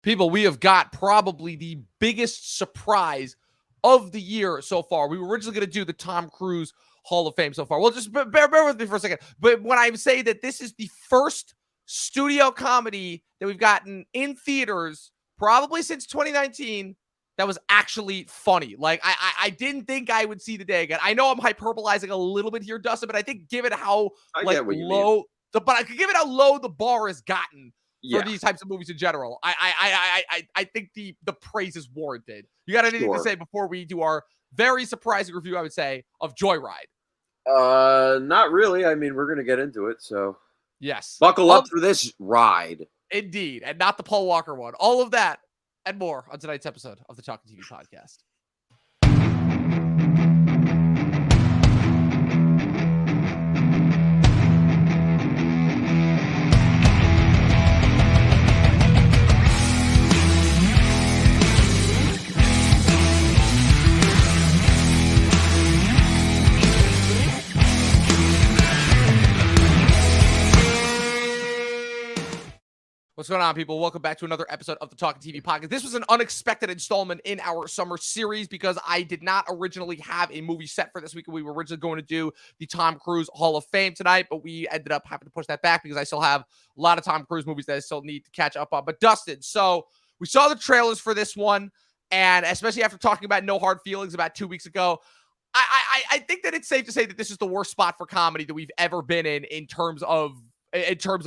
People, we have got probably the biggest surprise of the year so far. We were originally going to do the Tom Cruise Hall of Fame so far. Well, just bear with me for a second. But when I say that this is the first studio comedy that we've gotten in theaters probably since 2019 that was actually funny. Like, I didn't think I would see the day again. I know I'm hyperbolizing a little bit here, Dustin, but I think given how I like get what you mean. low but I could give it how low the bar has gotten for Yeah, these types of movies in general. I think the praise is warranted. You got anything to sure. say before we do our very surprising review, I would say, of Joyride? Not really. I mean, we're gonna get into it, so Yes. buckle up for this ride. Indeed, and not the Paul Walker one. All of that and more on tonight's episode of the Talking TV podcast. What's going on, people? Welcome back to another episode of the Talking TV podcast. This was an unexpected installment in our summer series because I did not originally have a movie set for this week. We were originally going to do the Tom Cruise Hall of Fame tonight, but we ended up having to push that back because I still have a lot of Tom Cruise movies that I still need to catch up on. But Dustin, so we saw the trailers for this one, and especially after talking about No Hard Feelings about 2 weeks ago, I think that it's safe to say that this is the worst spot for comedy that we've ever been in terms of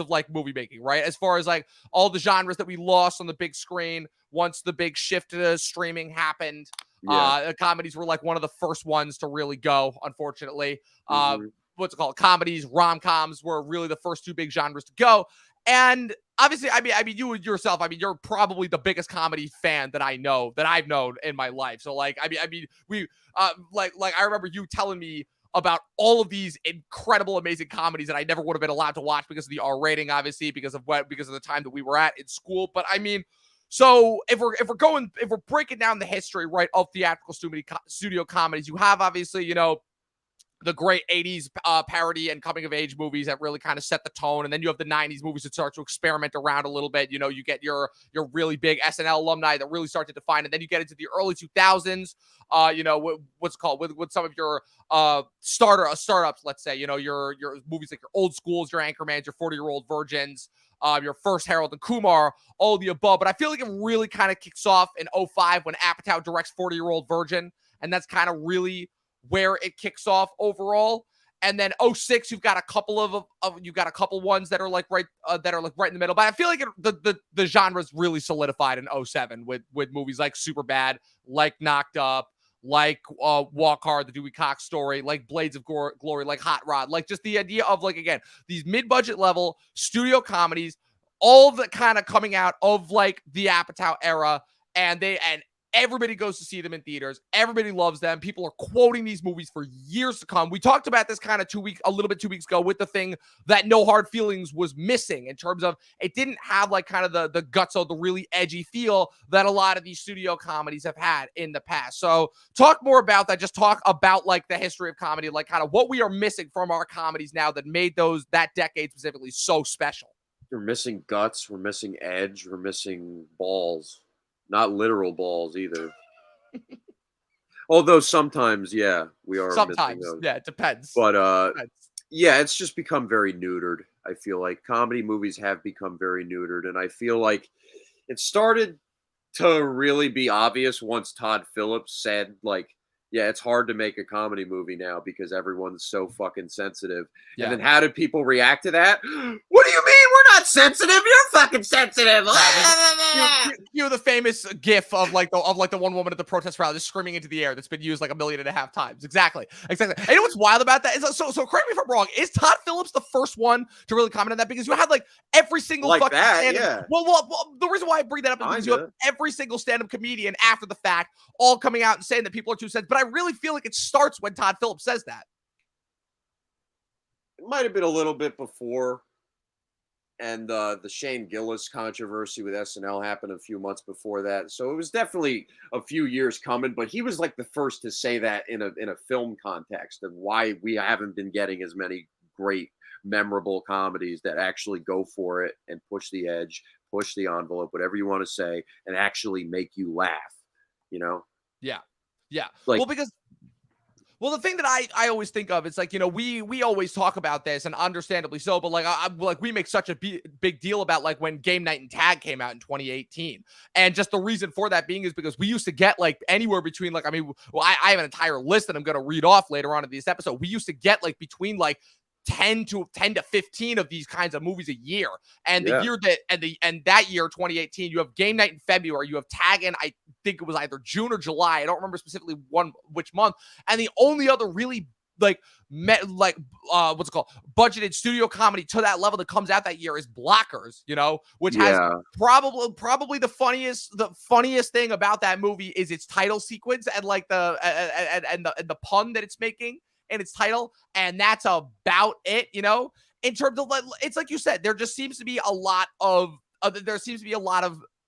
like movie making, right? As far as like all the genres that we lost on the big screen once the big shift to streaming happened. The comedies were like one of the first ones to really go, unfortunately. What's it called? Comedies, rom-coms were really the first two big genres to go. And obviously, I mean, you yourself, you're probably the biggest comedy fan that I've known in my life. So like, we like I remember you telling me about all of these incredible, amazing comedies that I never would have been allowed to watch because of the R rating, obviously, because of the time that we were at in school. But I mean, so if we're breaking down the history, right, of theatrical studio comedies, you have obviously, the great 80s parody and coming of age movies that really kind of set the tone. And then you have the 90s movies that start to experiment around a little bit. You get your really big SNL alumni that really start to define it. Then you get into the early 2000s, what's it called, with some of your startups, let's say, your movies like your Old Schools, your Anchormans, your 40-Year-Old Virgins, your first Harold and Kumar, all of the above. But I feel like it really kind of kicks off in 2005 when Apatow directs 40-Year-Old Virgin. And that's kind of really where it kicks off overall. And then 2006, you've got a couple ones that are like right in the middle. But I feel like the genre's really solidified in 2007 with movies like Superbad, like Knocked Up, like Walk Hard, the Dewey Cox Story, like Blades of Glory, like Hot Rod, like just the idea of like, again, these mid-budget level studio comedies, all the kind of coming out of like the Apatow era, and everybody goes to see them in theaters. Everybody loves them. People are quoting these movies for years to come. We talked about this kind of 2 weeks ago with the thing that No Hard Feelings was missing in terms of it didn't have like kind of the guts of the really edgy feel that a lot of these studio comedies have had in the past. So talk more about that. Just talk about like the history of comedy, like kind of what we are missing from our comedies now that made that decade specifically so special. We're missing guts. We're missing edge. We're missing balls. Not literal balls either. Although sometimes, yeah, we are missing those. Yeah, it depends. But yeah, it's just become very neutered. I feel like comedy movies have become very neutered, and I feel like it started to really be obvious once Todd Phillips said, like, yeah, it's hard to make a comedy movie now because everyone's so fucking sensitive. Yeah. And then how did people react to that? What do you mean we're not sensitive? You're fucking sensitive. You know the famous gif of like the one woman at the protest rally just screaming into the air that's been used like 1.5 million times. Exactly. And you know what's wild about that is so correct me if I'm wrong. Is Todd Phillips the first one to really comment on that? Because you had like every single like fucking that, stand-up. yeah. Well, the reason why I bring that up is because you have every single stand-up comedian after the fact all coming out and saying that people are too sensitive. But I really feel like it starts when Todd Phillips says that. It might have been a little bit before. And the Shane Gillis controversy with SNL happened a few months before that. So it was definitely a few years coming, but he was like the first to say that in a film context of why we haven't been getting as many great, memorable comedies that actually go for it and push the edge, push the envelope, whatever you want to say, and actually make you laugh. You know, Yeah. Yeah. like Well, the thing that I always think of is like, we always talk about this, and understandably so, but like like we make such a big deal about like when Game Night and Tag came out in 2018. And just the reason for that being is because we used to get like anywhere between like, I mean, well, I have an entire list that I'm going to read off later on in this episode. We used to get like between like 10 to 15 of these kinds of movies a year. And the yeah, year that and that year 2018, you have Game Night in February, you have Tag in, I think it was either June or July, I don't remember specifically which month. And the only other really like what's it called, budgeted studio comedy to that level that comes out that year is Blockers, which has yeah, probably the funniest thing about that movie is its title sequence and like the pun that it's making in its title, and that's about it. In terms of like, it's like you said, there seems to be a lot of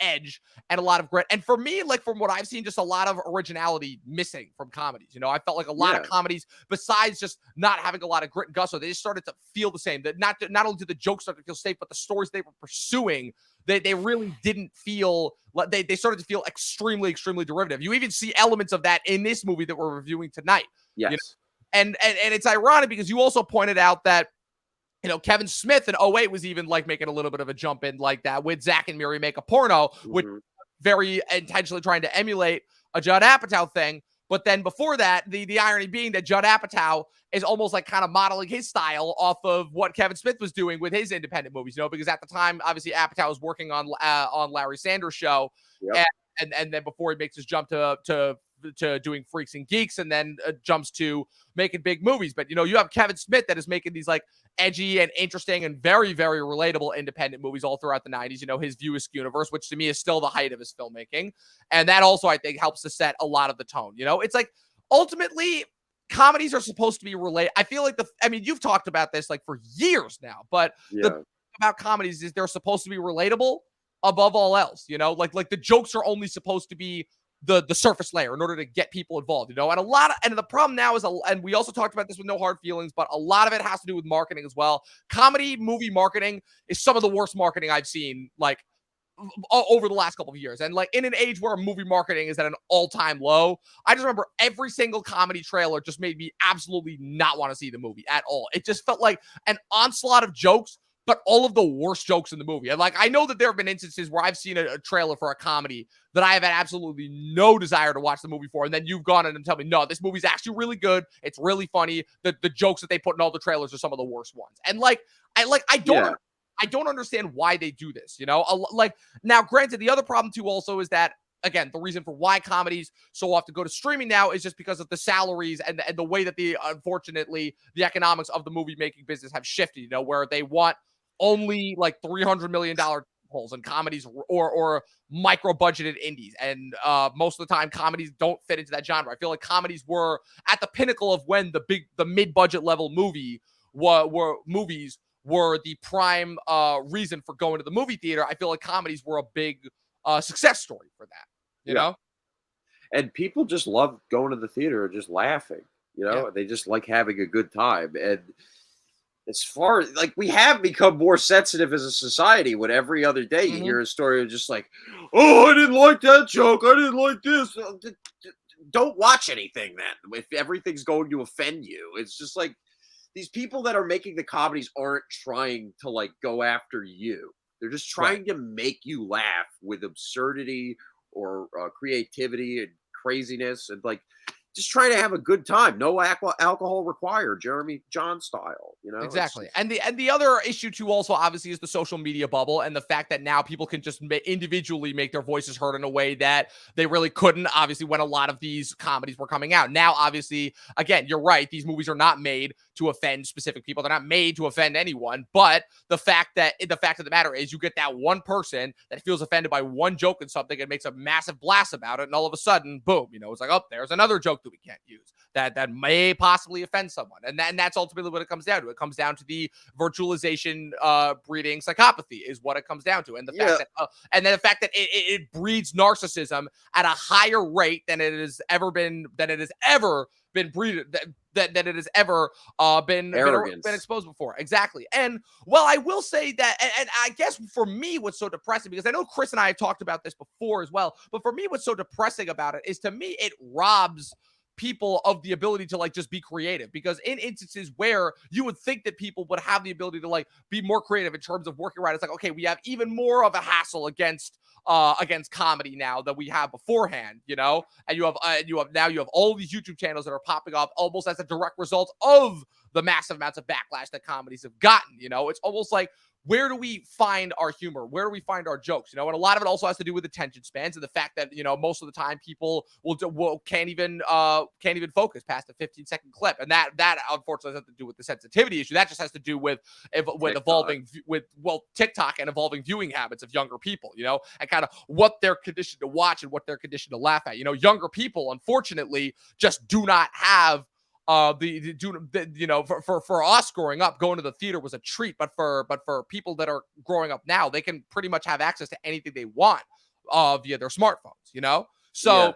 edge and a lot of grit. And for me, like from what I've seen, just a lot of originality missing from comedies. I felt like a lot of comedies, besides just not having a lot of grit and gusto, they just started to feel the same. That not only did the jokes start to feel safe, but the stories they were pursuing, they really didn't feel like they started to feel extremely, extremely derivative. You even see elements of that in this movie that we're reviewing tonight. yes, And it's ironic because you also pointed out that Kevin Smith in '08 was even like making a little bit of a jump in like that with Zack and Miri Make a Porno, which very intentionally trying to emulate a Judd Apatow thing. But then before that, the irony being that Judd Apatow is almost like kind of modeling his style off of what Kevin Smith was doing with his independent movies, because at the time, obviously Apatow was working on Larry Sanders Show. yep. And then before he makes his jump to doing Freaks and Geeks, and then jumps to making big movies. But you have Kevin Smith that is making these like edgy and interesting and very, very relatable independent movies all throughout the 90s. His View Askew universe, which to me is still the height of his filmmaking, and that also I think helps to set a lot of the tone. It's like ultimately comedies are supposed to be related. I feel like you've talked about this like for years now, but the thing about comedies is they're supposed to be relatable above all else. Like the jokes are only supposed to be the surface layer in order to get people involved, and the problem now is, and we also talked about this with No Hard Feelings, but a lot of it has to do with marketing as well. Comedy movie marketing is some of the worst marketing I've seen, like over the last couple of years. And like in an age where movie marketing is at an all-time low, I just remember every single comedy trailer just made me absolutely not want to see the movie at all. It just felt like an onslaught of jokes, but all of the worst jokes in the movie. And like, I know that there have been instances where I've seen a trailer for a comedy that I have had absolutely no desire to watch the movie for. And then you've gone in and tell me, no, this movie's actually really good. It's really funny. The jokes that they put in all the trailers are some of the worst ones. And like, I don't understand why they do this, like now, granted, the other problem too also is that, again, the reason for why comedies so often go to streaming now is just because of the salaries and the way that unfortunately, the economics of the movie making business have shifted, where they want only like $300 million holes in comedies or micro budgeted indies. And most of the time comedies don't fit into that genre. I feel like comedies were at the pinnacle of when the mid budget level movies were the prime reason for going to the movie theater. I feel like comedies were a big success story for that, you know? And people just love going to the theater and just laughing, they just like having a good time. And as far as like, we have become more sensitive as a society when every other day you hear a story of just like, oh, I didn't like that joke, I didn't like this. Don't watch anything then if everything's going to offend you. It's just like, these people that are making the comedies aren't trying to like go after you. They're just trying to make you laugh with absurdity or creativity and craziness, and like just trying to have a good time. No alcohol required, Jeremy John style, Exactly. And the other issue too also obviously is the social media bubble, and the fact that now people can just individually make their voices heard in a way that they really couldn't, obviously, when a lot of these comedies were coming out. Now, obviously, again, you're right, these movies are not made to offend specific people. They're not made to offend anyone. But the fact of the matter is, you get that one person that feels offended by one joke in something and makes a massive blast about it, and all of a sudden, boom, it's like, oh, there's another joke that we can't use that may possibly offend someone. And that's ultimately what it comes down to. It comes down to the virtualization breeding psychopathy is what it comes down to. And the fact that it breeds narcissism at a higher rate than it has ever been breeded that it has ever been exposed before. Exactly. And well, I will say that, and I guess for me, what's so depressing, because I know Chris and I have talked about this before as well, but for me, what's so depressing about it is, to me, it robs people of the ability to like just be creative, because in instances where you would think that people would have the ability to like be more creative in terms of working right, it's like, okay, we have even more of a hassle against comedy now than we have beforehand, you know. And you have all these YouTube channels that are popping up almost as a direct result of the massive amounts of backlash that comedies have gotten. You know, it's almost like, where do we find our humor? Where do we find our jokes? You know, and a lot of it also has to do with attention spans and the fact that, you know, most of the time people can't even focus past a 15-second clip, and that unfortunately has nothing to do with the sensitivity issue. That just has to do with TikTok and evolving viewing habits of younger people. You know, and kind of what they're conditioned to watch and what they're conditioned to laugh at. You know, younger people unfortunately just do not have for us growing up, going to the theater was a treat, but for people that are growing up now, they can pretty much have access to anything they want via their smartphones, you know. So yeah.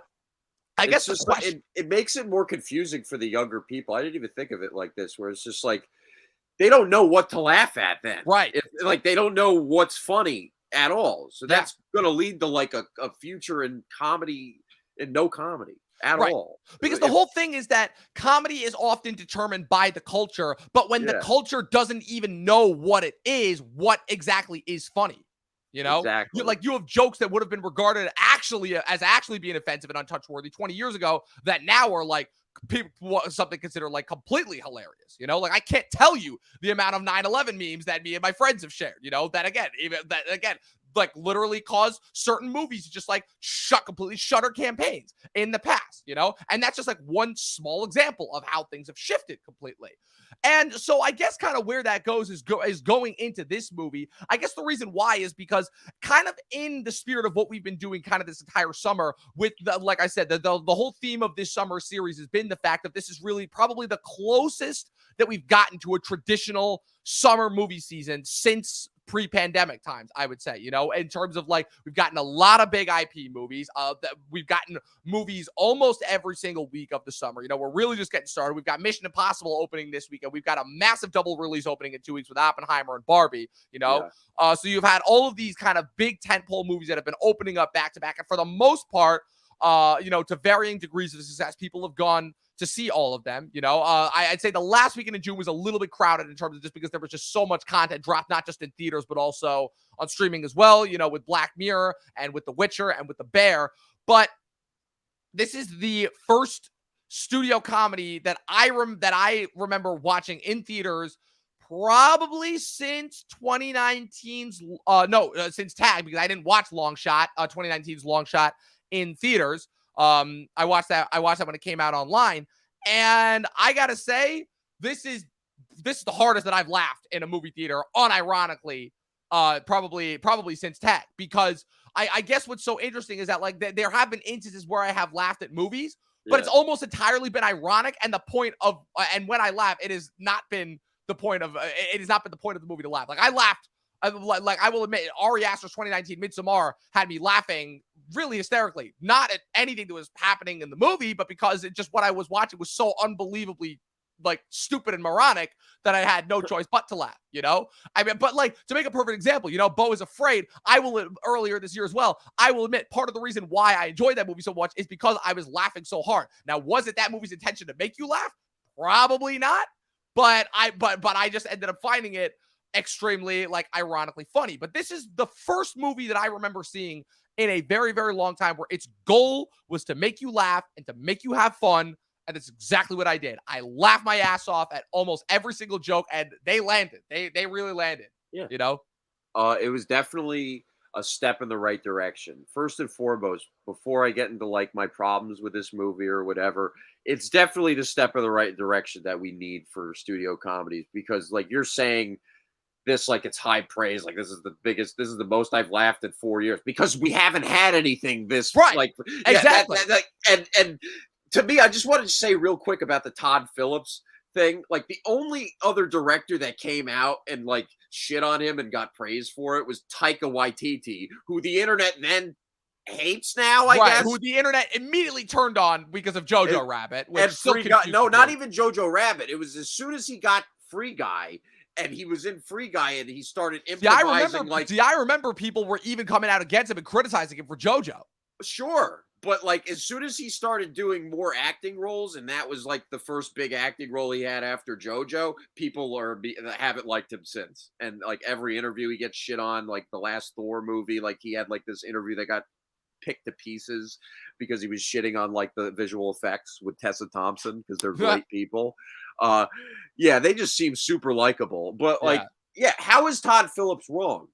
I guess just it makes it more confusing for the younger people. I didn't even think of it like this, where it's just like they don't know what to laugh at then, right? Like they don't know what's funny at all, so that's going to lead to like a future in comedy and no comedy at all. Because the whole thing is that comedy is often determined by the culture, but when the culture doesn't even know what it is, what exactly is funny, you know? Exactly. You have jokes that would have been regarded as actually being offensive and untouchworthy 20 years ago that now are like something considered like completely hilarious, you know? Like, I can't tell you the amount of 9/11 memes that me and my friends have shared, you know, that again like literally caused certain movies to just like completely shutter campaigns in the past, you know? And that's just like one small example of how things have shifted completely. And so I guess kind of where that goes is going into this movie. I guess the reason why is because kind of in the spirit of what we've been doing kind of this entire summer with like I said, the whole theme of this summer series has been the fact that this is really probably the closest that we've gotten to a traditional summer movie season since pre-pandemic times, I would say, you know, in terms of like, we've gotten a lot of big IP movies, that we've gotten movies almost every single week of the summer. You know, we're really just getting started. We've got Mission Impossible opening this weekend. We've got a massive double release opening in 2 weeks with Oppenheimer and Barbie, you know? Yeah. So you've had all of these kind of big tentpole movies that have been opening up back to back. And for the most part, you know, to varying degrees of success, people have gone to see all of them, you know. I'd say the last weekend in June was a little bit crowded in terms of just because there was just so much content dropped, not just in theaters, but also on streaming as well, you know, with Black Mirror and with The Witcher and with The Bear. But this is the first studio comedy that I remember watching in theaters probably since 2019's, since Tag, because I didn't watch Long Shot, 2019's Long Shot in theaters. I watched that when it came out online, and I gotta say, this is the hardest that I've laughed in a movie theater, unironically, probably since Tag, because I guess what's so interesting is that like there have been instances where I have laughed at movies, but it's almost entirely been ironic, and the point of and when I laugh, it has not been the point of the movie to laugh. Like, I laughed. I will admit, Ari Aster's 2019 Midsommar had me laughing really hysterically, not at anything that was happening in the movie, but because it just, what I was watching was so unbelievably like stupid and moronic that I had no choice but to laugh, you know? I mean, but like, to make a perfect example, you know, Beau is Afraid, earlier this year as well, I will admit, part of the reason why I enjoyed that movie so much is because I was laughing so hard. Now, was it that movie's intention to make you laugh? Probably not, but I just ended up finding it extremely like ironically funny. But this is the first movie that I remember seeing in a very, very long time where its goal was to make you laugh and to make you have fun. And that's exactly what I did. I laughed my ass off at almost every single joke, and they landed. They really landed. Yeah. You know? It was definitely a step in the right direction. First and foremost, before I get into like my problems with this movie or whatever, it's definitely the step in the right direction that we need for studio comedies, because like you're saying, this like it's high praise, like this is the most I've laughed in 4 years, because we haven't had anything this right. Like exactly. And to me, I just wanted to say real quick about the Todd Phillips thing. Like, the only other director that came out and like shit on him and got praise for it was Taika Waititi, who the internet then hates now, I guess. Who the internet immediately turned on because of Jojo Rabbit, which and still Free Guy. No, confuses not me. even Jojo Rabbit. It was as soon as he got Free Guy, and he was in Free Guy, and he started improvising. I remember people were even coming out against him and criticizing him for Jojo. Sure, but like as soon as he started doing more acting roles, and that was like the first big acting role he had after JoJo, people haven't liked him since. And like every interview he gets shit on, like the last Thor movie, like he had like this interview that got picked to pieces because he was shitting on like the visual effects with Tessa Thompson because they're great people. Yeah, they just seem super likable. But like, yeah, how is Todd Phillips wrong?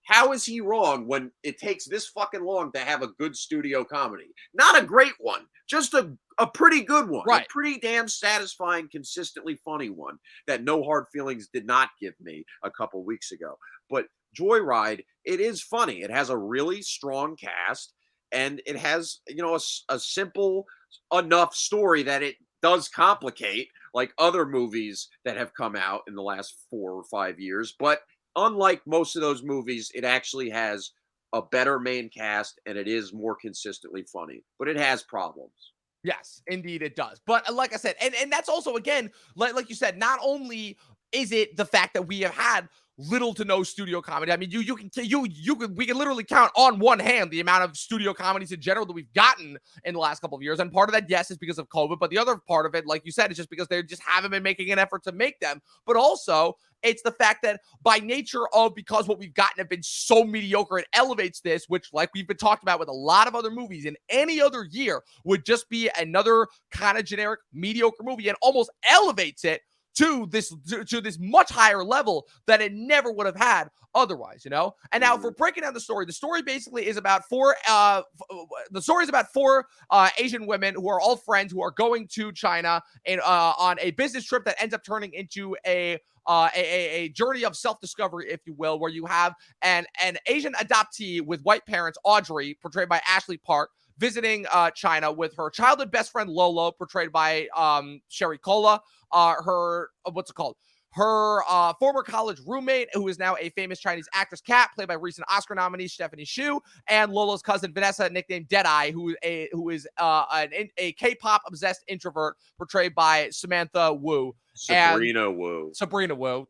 How is he wrong when it takes this fucking long to have a good studio comedy? Not a great one, just a pretty good one. Right. A pretty damn satisfying, consistently funny one that No Hard Feelings did not give me a couple weeks ago. But Joyride, it is funny. It has a really strong cast, and it has, you know, a simple enough story that it does complicate like other movies that have come out in the last 4 or 5 years. But unlike most of those movies, it actually has a better main cast, and it is more consistently funny, but it has problems. Yes, indeed it does. But like I said, and that's also, again, like you said, not only is it the fact that we have had little to no studio comedy. I mean, we can literally count on one hand the amount of studio comedies in general that we've gotten in the last couple of years. And part of that, yes, is because of COVID. But the other part of it, like you said, is just because they just haven't been making an effort to make them. But also, it's the fact that by nature of, because what we've gotten have been so mediocre, it elevates this, which, like we've been talking about with a lot of other movies, in any other year would just be another kind of generic mediocre movie, and almost elevates it to this much higher level that it never would have had otherwise, you know? And now, if we're breaking down the story basically is about four Asian women who are all friends who are going to China and on a business trip that ends up turning into a journey of self-discovery, if you will, where you have an Asian adoptee with white parents, Audrey, portrayed by Ashley Park, visiting China with her childhood best friend Lolo, portrayed by Cherry Chevapravatdumrong, her former college roommate, who is now a famous Chinese actress, Kat, played by recent Oscar nominee Stephanie Hsu, and Lolo's cousin Vanessa, nicknamed Deadeye, who is a K-pop obsessed introvert, portrayed by Samantha Wu. Sabrina Wu.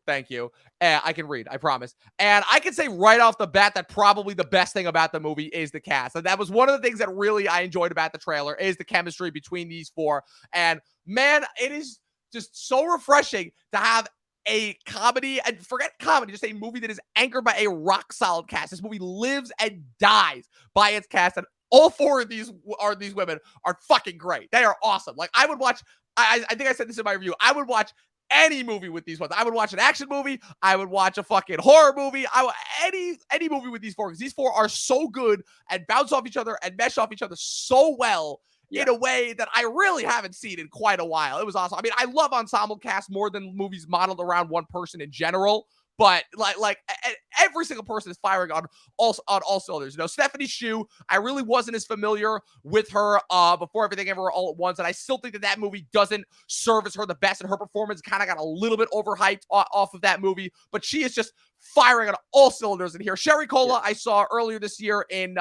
Thank you. I can read, I promise. And I can say right off the bat that probably the best thing about the movie is the cast. And that was one of the things that really I enjoyed about the trailer, is the chemistry between these four. And man, it is just so refreshing to have a comedy, and forget comedy, just a movie that is anchored by a rock solid cast. This movie lives and dies by its cast, and all four of these women are fucking great. They are awesome. Like, I would watch, I think I said this in my review, I would watch any movie with these ones. I would watch an action movie. I would watch a fucking horror movie. Any movie with these four, because these four are so good and bounce off each other and mesh off each other so well. Yeah. In a way that I really haven't seen in quite a while. It was awesome. I mean, I love ensemble cast more than movies modeled around one person in general. But like every single person is firing on all cylinders. You know, Stephanie Hsu, I really wasn't as familiar with her before Everything Everywhere All at Once, and I still think that movie doesn't service her the best, and her performance kind of got a little bit overhyped off of that movie. But she is just firing on all cylinders in here. Cherry Chevapravatdumrong, I saw earlier this year in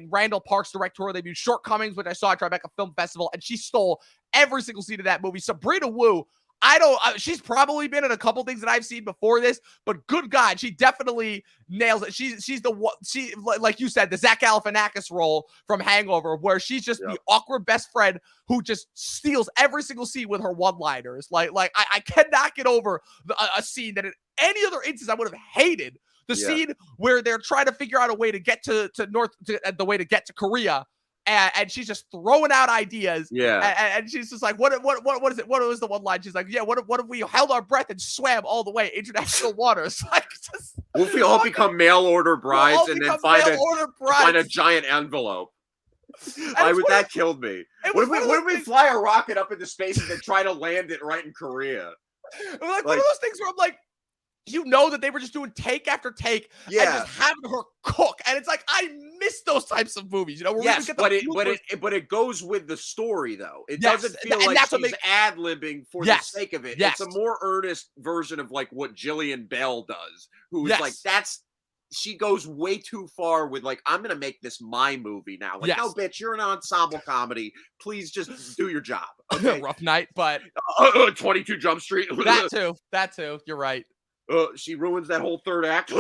Randall Park's directorial debut, Shortcomings, which I saw at Tribeca Film Festival, and she stole every single scene of that movie. Sabrina Wu, she's probably been in a couple things that I've seen before this, but good God, she definitely nails it. She's the one, like you said, the Zach Galifianakis role from Hangover, where she's just the awkward best friend who just steals every single scene with her one-liners. Like I cannot get over a scene that in any other instance I would have hated. The scene where they're trying to figure out a way to get to Korea. And she's just throwing out ideas. Yeah. And she's just like, what is it? What was the one line? She's like, yeah, what if we held our breath and swam all the way international waters? Like, what if we all become mail order brides and then find a giant envelope? That killed me. What if we fly a rocket up into space and then try to land it right in Korea? Like one of those things where I'm like, you know that they were just doing take after take and just having her cook. And it's like, I miss those types of movies, you know? But it goes with the story, though. It doesn't feel like she's ad-libbing for the sake of it. It's a more earnest version of like what Jillian Bell does, who is like, that's she goes way too far with like, I'm gonna make this my movie now. Like, no, Yes. bitch, you're an ensemble comedy. Please just do your job. Okay. Rough night, but 22 Jump Street. that too. You're right. She ruins that whole third act.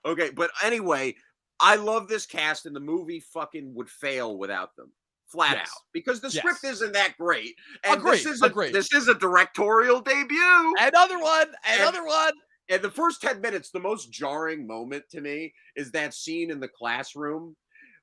Okay, but anyway, I love this cast, and the movie fucking would fail without them. Flat Yes. out. Because the Yes. script isn't that great. And Agreed. this is a directorial debut. Another one. And the first 10 minutes, the most jarring moment to me is that scene in the classroom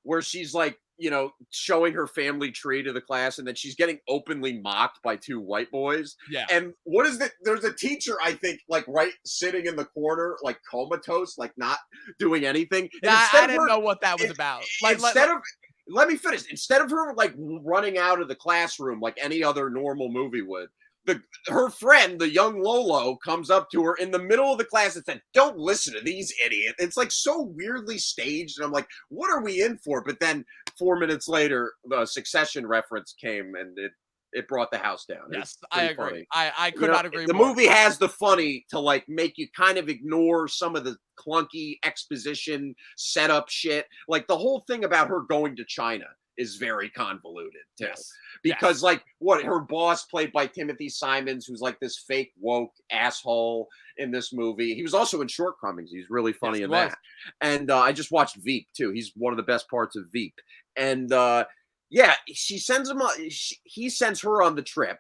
where she's like, you know, showing her family tree to the class, and then she's getting openly mocked by two white boys. Yeah. And what is it? There's a teacher, I think, like right sitting in the corner, like comatose, like not doing anything. And Yeah, I didn't know what that was about. Like, let me finish. Instead of her like running out of the classroom like any other normal movie would, her friend, the young Lolo, comes up to her in the middle of the class and said, "Don't listen to these idiots." It's like so weirdly staged, and I'm like, what are we in for? But then 4 minutes later, the Succession reference came, and it brought the house down. Yes, I agree. Funny. I could not agree more. The movie has the funny to like make you kind of ignore some of the clunky exposition setup shit. Like the whole thing about her going to China is very convoluted too. Yes. Because like what her boss, played by Timothy Simons, who's like this fake woke asshole in this movie. He was also in Shortcomings. He's really funny in that. And I just watched Veep too. He's one of the best parts of Veep. And yeah, she sends him. He sends her on the trip,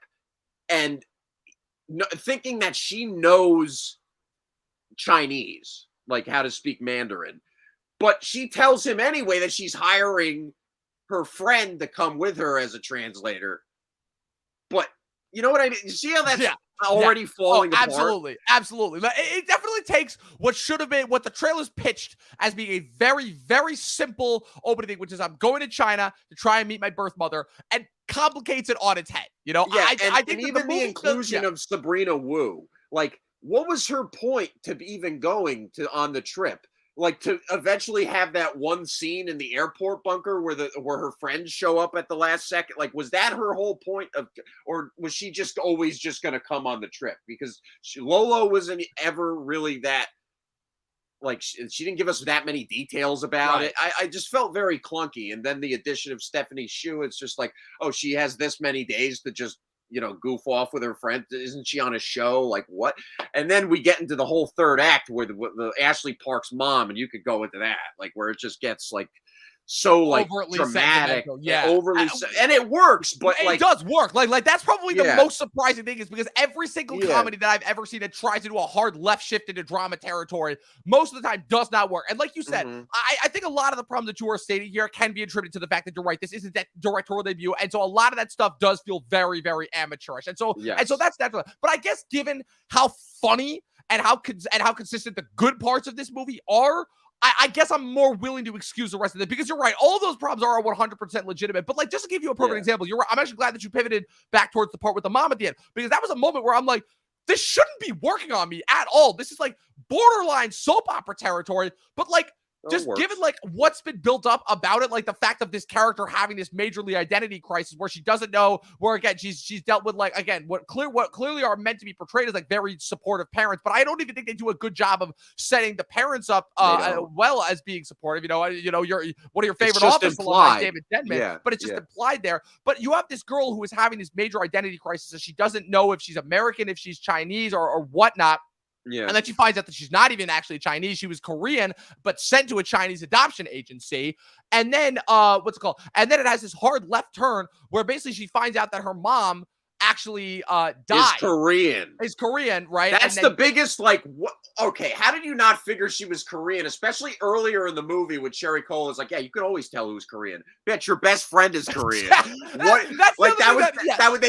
and thinking that she knows Chinese, like how to speak Mandarin, but she tells him anyway that she's hiring her friend to come with her as a translator. But you know what I mean? You see how that's already falling apart? Absolutely. It definitely takes what should have been, what the trailers pitched as being a very, very simple opening thing, which is I'm going to China to try and meet my birth mother, and complicates it on its head. You know, yeah, I think and even the inclusion of Sabrina Wu, like, what was her point to even going on the trip? Like to eventually have that one scene in the airport bunker where her friends show up at the last second. Like, was that her whole point or was she just always just going to come on the trip? Because Lolo wasn't ever really that, like, she didn't give us that many details about it. I just felt very clunky. And then the addition of Stephanie Hsu, it's just like, oh, she has this many days to just, you know, goof off with her friend. Isn't she on a show? Like, what? And then we get into the whole third act where the Ashley Park's mom, and you could go into that, like, where it just gets like so like overtly dramatic, overly, and it works, but it does work. Like that's probably the most surprising thing, is because every single comedy that I've ever seen that tries to do a hard left shift into drama territory, most of the time does not work. And like you said, I think a lot of the problems that you are stating here can be attributed to the fact that you're right. This isn't that directorial debut, and so a lot of that stuff does feel very, very amateurish. And so that's definitely. But I guess given how funny and how consistent the good parts of this movie are, I guess I'm more willing to excuse the rest of it, because you're right. All those problems are 100% legitimate. But like, just to give you a perfect example, you're right. I'm actually glad that you pivoted back towards the part with the mom at the end, because that was a moment where I'm like, this shouldn't be working on me at all. This is like borderline soap opera territory, but like, just given like what's been built up about it, like the fact of this character having this majorly identity crisis where she doesn't know, where again she's dealt with like, again, what clearly are meant to be portrayed as like very supportive parents, but I don't even think they do a good job of setting the parents up well as being supportive. You're one of your favorite Office alumni, David Denman, but it's just implied there. But you have this girl who is having this major identity crisis, and she doesn't know if she's American, if she's Chinese, or whatnot. Yeah. And then she finds out that she's not even actually Chinese. She was Korean, but sent to a Chinese adoption agency. And then, And then it has this hard left turn where basically she finds out that her mom actually died. Is Korean, right? That's the biggest, like, what? Okay, how did you not figure she was Korean? Especially earlier in the movie with Cherry Cole is like, yeah, you could always tell who's Korean. Bet your best friend is Korean. They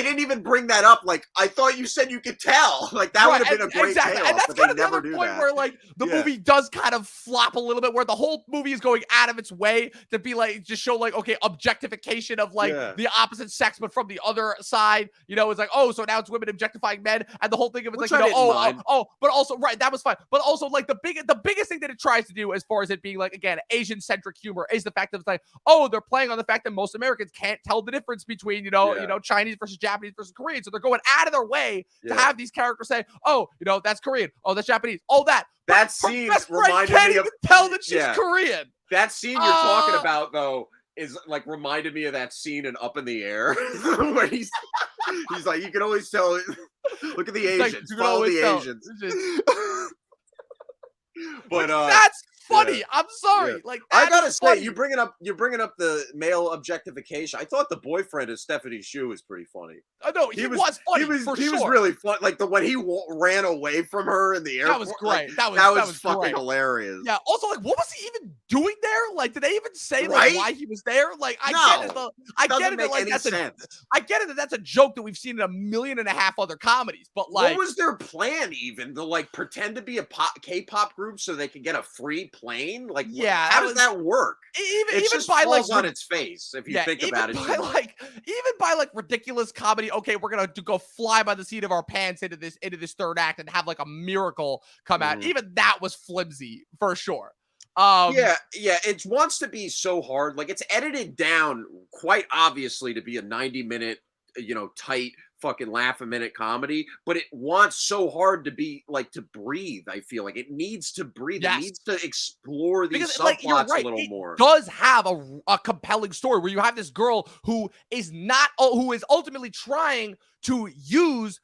didn't even bring that up. Like, I thought you said you could tell. Like, that would have been a great payoff, and that's but kind of they the never other do point that. where like the movie does kind of flop a little bit, where the whole movie is going out of its way to be like, just show like, okay, objectification of like the opposite sex, but from the other side, know, it's like, oh, so now it's women objectifying men, and the whole thing of it's Which like, I you know, didn't mind. but also, right, that was fine. But also, like, the biggest thing that it tries to do, as far as it being, like, again, Asian-centric humor, is the fact that it's like, oh, they're playing on the fact that most Americans can't tell the difference between, you know, Chinese versus Japanese versus Korean. So they're going out of their way to have these characters say, oh, you know, that's Korean. Oh, that's Japanese. All that. That Her scene best friend reminded can't me even of tell that she's Korean. That scene you're talking about, though, is like reminded me of that scene in Up in the Air where he's like, you can always tell. Look at the Asians. Like, Follow the Asians. But that's funny. I'm sorry. Like, I gotta say, funny. you're bringing up the male objectification. I thought the boyfriend of Stephanie Hsu was pretty funny. No, he was funny. He was really fun. Like when he ran away from her in the airport. That was great. Like, that was fucking great. Hilarious. Yeah. Also, like, what was he even doing there? Like, did they even say like why he was there? Like, I get it. I get it. That, like, that's I get it. That's a joke that we've seen in 1.5 million other comedies. But like, what was their plan even to like pretend to be a K-pop group so they could get a free plane? Like, how does that work? Even just by falls like on its face if you think about it. Even by like ridiculous comedy. Okay, we're gonna go fly by the seat of our pants into this third act and have like a miracle come out. Even that was flimsy for sure. It wants to be so hard. Like, it's edited down quite obviously to be a 90-minute, tight fucking laugh a minute comedy, but it wants so hard to be like to breathe. I feel like it needs to breathe. Yes. It needs to explore these subplots a little more. It does have a compelling story where you have this girl who is ultimately trying to use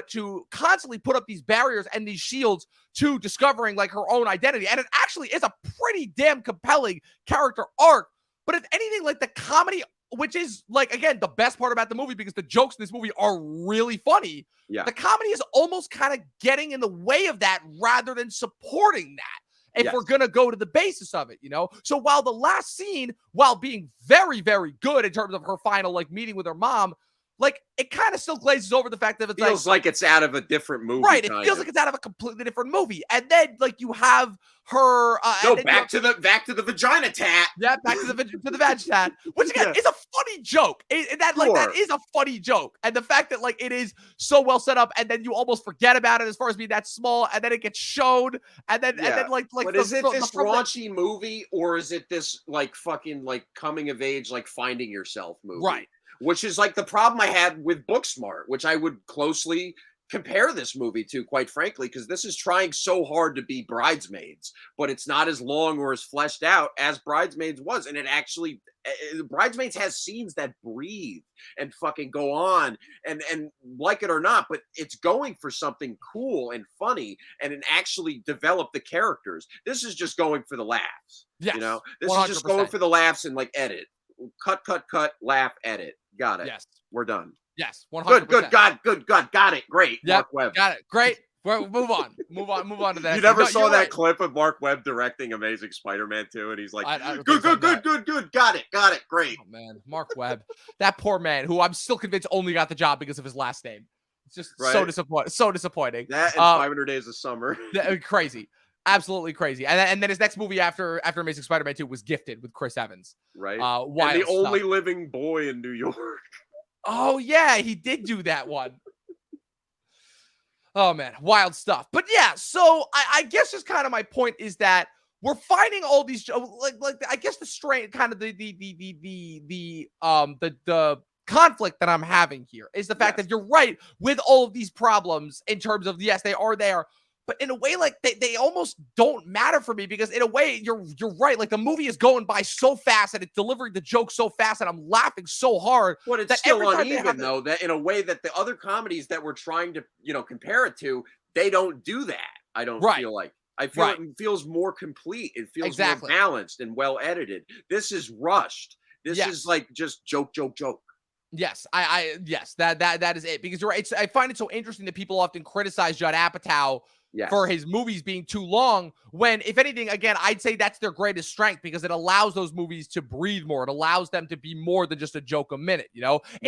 to constantly put up these barriers and these shields to discovering like her own identity. And it actually is a pretty damn compelling character arc. But if anything, like the comedy, which is like, again, the best part about the movie, because the jokes in this movie are really funny. Yeah. The comedy is almost kind of getting in the way of that rather than supporting that. If we're going to go to the basis of it, So while the last scene, while being very, very good in terms of her final like meeting with her mom, like it kind of still glazes over the fact that it feels like it's out of a different movie. Right. It feels like it's out of a completely different movie. And then like you have her back to the vagina tat. Yeah, back to the vag tat. Which again is a funny joke. That is a funny joke. And the fact that like it is so well set up and then you almost forget about it as far as being that small, and then it gets shown, and then like but is it this raunchy movie, or is it this like fucking like coming of age, like finding yourself movie? Right. Which is like the problem I had with Booksmart, which I would closely compare this movie to, quite frankly, because this is trying so hard to be Bridesmaids, but it's not as long or as fleshed out as Bridesmaids was. And it actually, Bridesmaids has scenes that breathe and fucking go on, and like it or not, but it's going for something cool and funny and actually develop the characters. This is just going for the laughs. Yes, this 100%. Is just going for the laughs and like edit. Cut, laugh, edit. Got it. Yes. We're done. Yes. 100%. Good. Got it. Great. Yep. Mark Webb. Got it. Great. Move on to that. You never saw that clip of Mark Webb directing Amazing Spider-Man 2, and he's like, good. Got it. Great. Oh, man. Mark Webb. That poor man, who I'm still convinced only got the job because of his last name. It's just so disappointing. That and 500 Days of Summer. Crazy. Absolutely crazy. And then his next movie after Amazing Spider-Man 2 was Gifted with Chris Evans. Right. And the only living boy in New York. Oh, yeah. He did do that one. Oh, man. Wild stuff. But yeah, so I guess just kind of my point is that we're finding all these, like I guess the strain, kind of the conflict that I'm having here is the fact that you're right with all of these problems in terms of, yes, they are there. But in a way, like they almost don't matter for me, because in a way, you're right. Like the movie is going by so fast and it's delivering the joke so fast and I'm laughing so hard. But it's still uneven, though, that in a way that the other comedies that we're trying to, compare it to, they don't do that. I don't feel like. I feel it feels more complete. It feels more balanced and well edited. This is rushed. This is like just joke. Yes, yes, that is it. Because you're right. I find it so interesting that people often criticize Judd Apatow for his movies being too long, when, if anything, again, I'd say that's their greatest strength, because it allows those movies to breathe more. It allows them to be more than just a joke a minute, In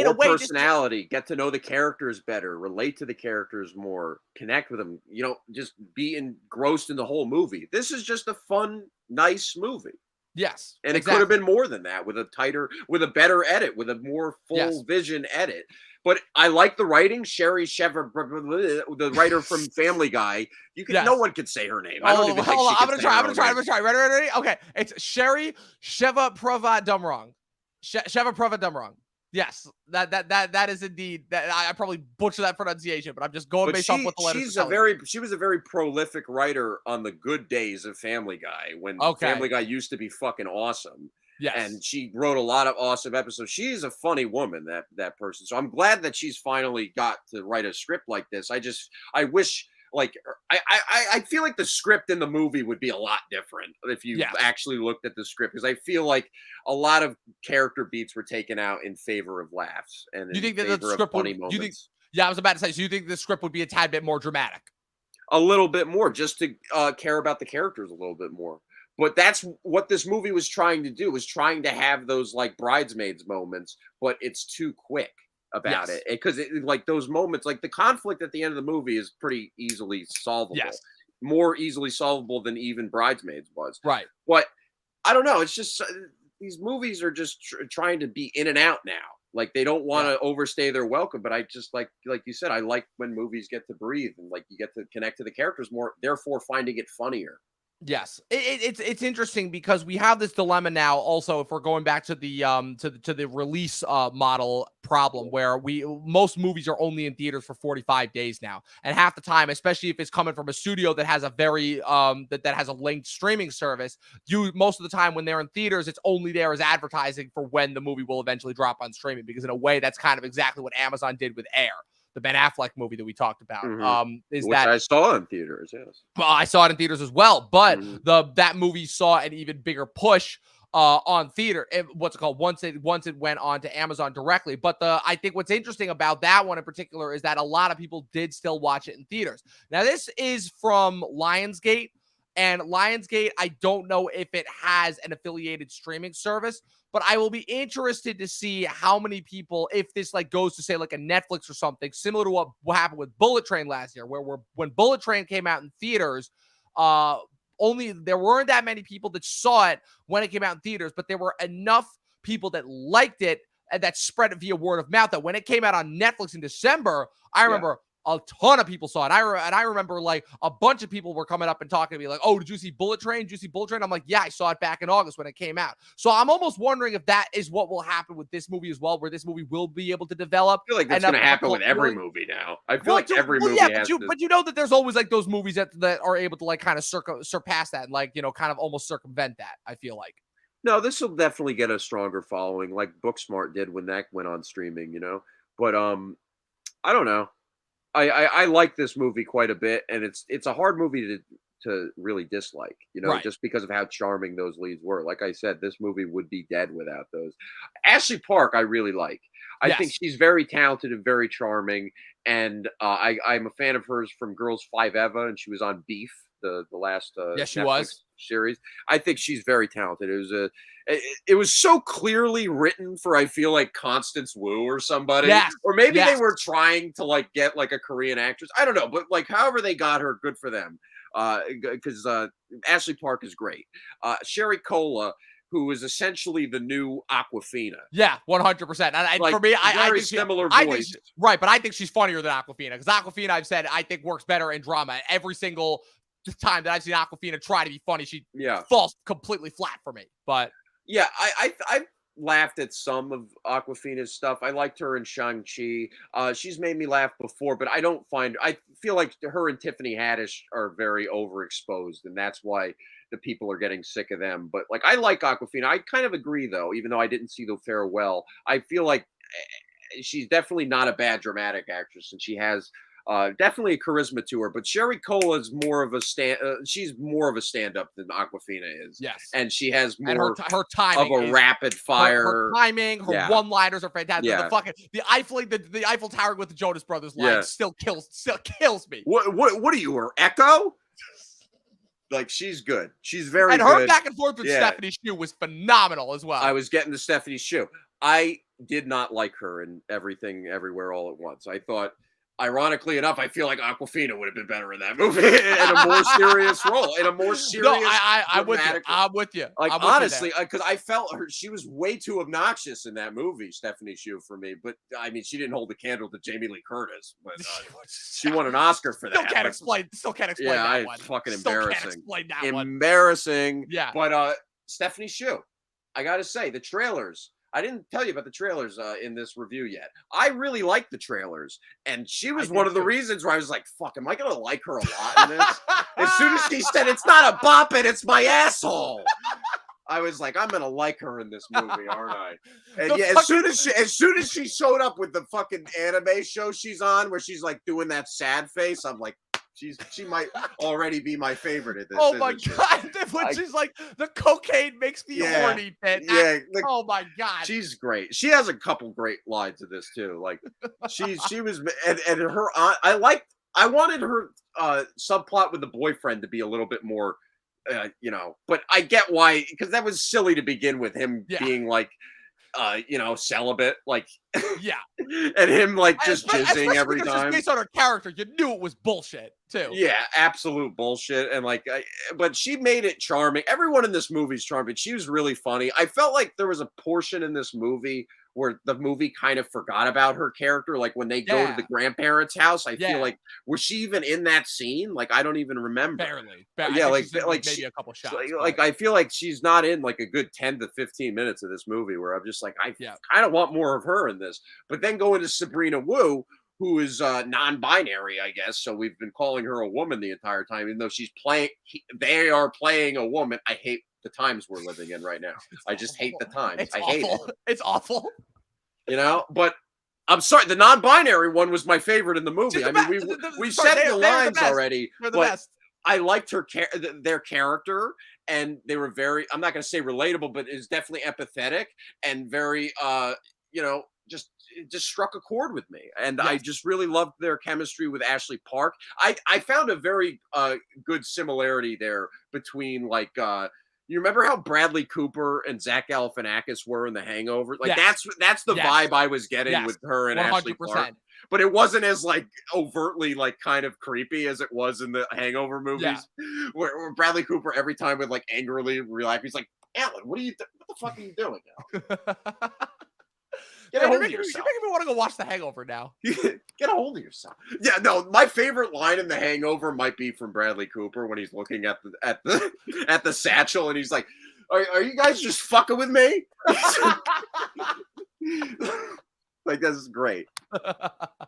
a way, personality, get to know the characters better, relate to the characters more, connect with them, just be engrossed in the whole movie. This is just a fun, nice movie. Yes, And it could have exactly. been more than that with with a better edit, with a more Yes. full vision edit. But I like the writing. Cherry Chevapravatdumrong, the writer from Family Guy. No Yes. one could say her name. I don't Oh, even think hold on. she I'm could gonna say try. I'm her gonna own try. I'm name. gonna try. Ready? Okay. It's Cherry Chevapravatdumrong. Chevapravatdumrong. Yes, that is indeed that. I probably butcher that pronunciation, but I'm just going But based off what the letters are telling me. she was a very prolific writer on the good days of Family Guy when Okay. Family Guy used to be fucking awesome. Yes. And she wrote a lot of awesome episodes. She's a funny woman, that person. So I'm glad that she's finally got to write a script like this. I wish like I feel like the script in the movie would be a lot different if you Yes. actually looked at the script, because I feel like a lot of character beats were taken out in favor of laughs and You in think that the favor of script would? funny You think? moments. Yeah, I was about to say. So you think the script would be a tad bit more dramatic? A little bit more, just to care about the characters a little bit more. But that's what this movie was trying to do, was trying to have those like bridesmaids moments, but it's too quick about Yes. it, because like those moments, like the conflict at the end of the movie is pretty easily solvable, Yes. more easily solvable than even bridesmaids was. Right. But I don't know, it's just these movies are just trying to be in and out now. Like they don't want Yeah. to overstay their welcome, but I just like you said, I like when movies get to breathe and like you get to connect to the characters more, therefore finding it funnier. Yes, it's interesting because we have this dilemma now. Also, if we're going back to the to the release model problem, where most movies are only in theaters for 45 days now, and half the time, especially if it's coming from a studio that has a very that has a linked streaming service, most of the time when they're in theaters, it's only there as advertising for when the movie will eventually drop on streaming. Because in a way, that's kind of exactly what Amazon did with Air, the Ben Affleck movie that we talked about. Hmm. Is Which that I saw in theaters. Yes. well, I saw it in theaters as well, but Hmm. that movie saw an even bigger push on theater. What's it called? Once it went on to Amazon directly. But I think what's interesting about that one in particular is that a lot of people did still watch it in theaters. Now, this is from Lionsgate, and Lionsgate, I don't know if it has an affiliated streaming service, but I will be interested to see how many people, if this like goes to say like a Netflix or something, similar to what happened with Bullet Train last year, where when Bullet Train came out in theaters, uh, only there weren't that many people that saw it when it came out in theaters, but there were enough people that liked it and that spread it via word of mouth that when it came out on Netflix in December, I Yeah. remember a ton of people saw it. I remember like a bunch of people were coming up and talking to me like, "Oh, did you see Bullet Train? Did you see Bullet Train?" I'm like, "Yeah, I saw it back in August when it came out." So I'm almost wondering if that is what will happen with this movie as well, where this movie will be able to develop I feel like that's enough going to of a happen with cult every following. movie now. I feel Well, like every yeah, movie has this. but you know that there's always like those movies that are able to like kind of surpass that and like kind of almost circumvent that. I feel like. No, this will definitely get a stronger following, like Booksmart did when that went on streaming. But I don't know. I like this movie quite a bit, and it's a hard movie to really dislike, Right. just because of how charming those leads were. Like I said, this movie would be dead without those. Ashley Park, I really like. I think Yes. she's very talented and very charming, and I'm a fan of hers from Girls Five Eva, and she was on Beef, the last Yes, she Netflix was. series. I think she's very talented. It was so clearly written for, I feel like, Constance Wu or somebody, Yes. or maybe they Yes. were trying to like get like a Korean actress. I don't know, but like however they got her, good for them. Because Ashley Park is great. Sherry Cola, who is essentially the new Aquafina, Yeah, 100%. And like for me, very similar I think voice. right, but I think she's funnier than Aquafina because Aquafina, I've said, I think works better in drama. Every single time that I've seen Aquafina try to be funny, she Yeah, falls completely flat for me. But yeah. I laughed at some of Aquafina's stuff. I liked her in Shang-Chi. She's made me laugh before, but I feel like her and Tiffany Haddish are very overexposed, and that's why the people are getting sick of them. But like I like Aquafina. I kind of agree though, even though I didn't see The Farewell. I feel like she's definitely not a bad dramatic actress, and she has definitely a charisma to her. But Sherry Cola is more of a she's more of a stand-up than Aquafina is, yes. and she has And more her of timing a is rapid her fire. timing, her Yeah, one-liners are fantastic. The yeah, fucking the Eiffel Tower with the Jonas Brothers line yeah. still kills me. What are you, her echo? Like she's good. She's very And her good. back and forth with Yeah, Stephanie Hsu was phenomenal as I well. was getting to Stephanie's shoe. I did not like her in Everything Everywhere All at Once. I thought Ironically enough, I feel like Aquafina would have been better in that movie in a more serious role, in a more serious. No, I'm with you. dramatic. I'm with you. Like I'm with you honestly, there. because I felt she was way too obnoxious in that movie, Stephanie Hsu for me. But I mean, she didn't hold the candle to Jamie Lee Curtis, but she won an Oscar for that. Still can't explain yeah, that one. fucking Still can't embarrassing. explain that one. Embarrassing. Yeah. But Stephanie Hsu, I gotta say, the trailers. I didn't tell you about the trailers in this review yet. I really liked the trailers, and she was one of the reasons where I was like, "Fuck, am I gonna like her a lot in this?" As soon as she said, "It's not a boppin', it's my asshole," I was like, "I'm gonna like her in this movie, aren't I?" And yeah, as soon as she showed up with the fucking anime show she's on, where she's like doing that sad face, I'm like, she might already be my favorite at this. Oh my god! When she's like, the cocaine makes me horny. Oh my god! She's great. She has a couple great lines in this too. Like she was, and her I wanted her subplot with the boyfriend to be a little bit more, but I get why, because that was silly to begin with, him being like, celibate, like, and him like just jizzing every time. Based on her character, you knew it was bullshit too. Yeah, absolute bullshit. And like, but she made it charming. Everyone in this movie is charming. She was really funny. I felt like there was a portion in this movie where the movie kind of forgot about her character. Like when they go to the grandparents' house, I feel like, was she even in that scene? Like, I don't even remember. Barely. Yeah, like maybe a couple shots. Like I feel like she's not in like a good 10 to 15 minutes of this movie, where I'm just like, I kind of want more of her in this. But then going to Sabrina Wu, who is non-binary, I guess. So we've been calling her a woman the entire time, even though she's they are playing a woman. I hate the times we're living in right now. I just hate the times. I hate it. It's awful. But I'm sorry, the non-binary one was my favorite in the movie. I mean, we said the lines already, but I liked their character, and they were very, I'm not going to say relatable, but it's definitely empathetic and very, just struck a chord with me. And I just really loved their chemistry with Ashley Park. I found a very good similarity there between like, you remember how Bradley Cooper and Zach Galifianakis were in The Hangover? Like that's the vibe I was getting with her and 100%. Ashley Park. But it wasn't as like overtly like kind of creepy as it was in the Hangover movies, where Bradley Cooper every time would like angrily react. He's like, "Alan, what the fuck are you doing now?" Get a hold of yourself. You're making me want to go watch The Hangover now. Get a hold of yourself. Yeah, no, my favorite line in The Hangover might be from Bradley Cooper when he's looking at the satchel and he's like, "Are you guys just fucking with me?" Like, this is great.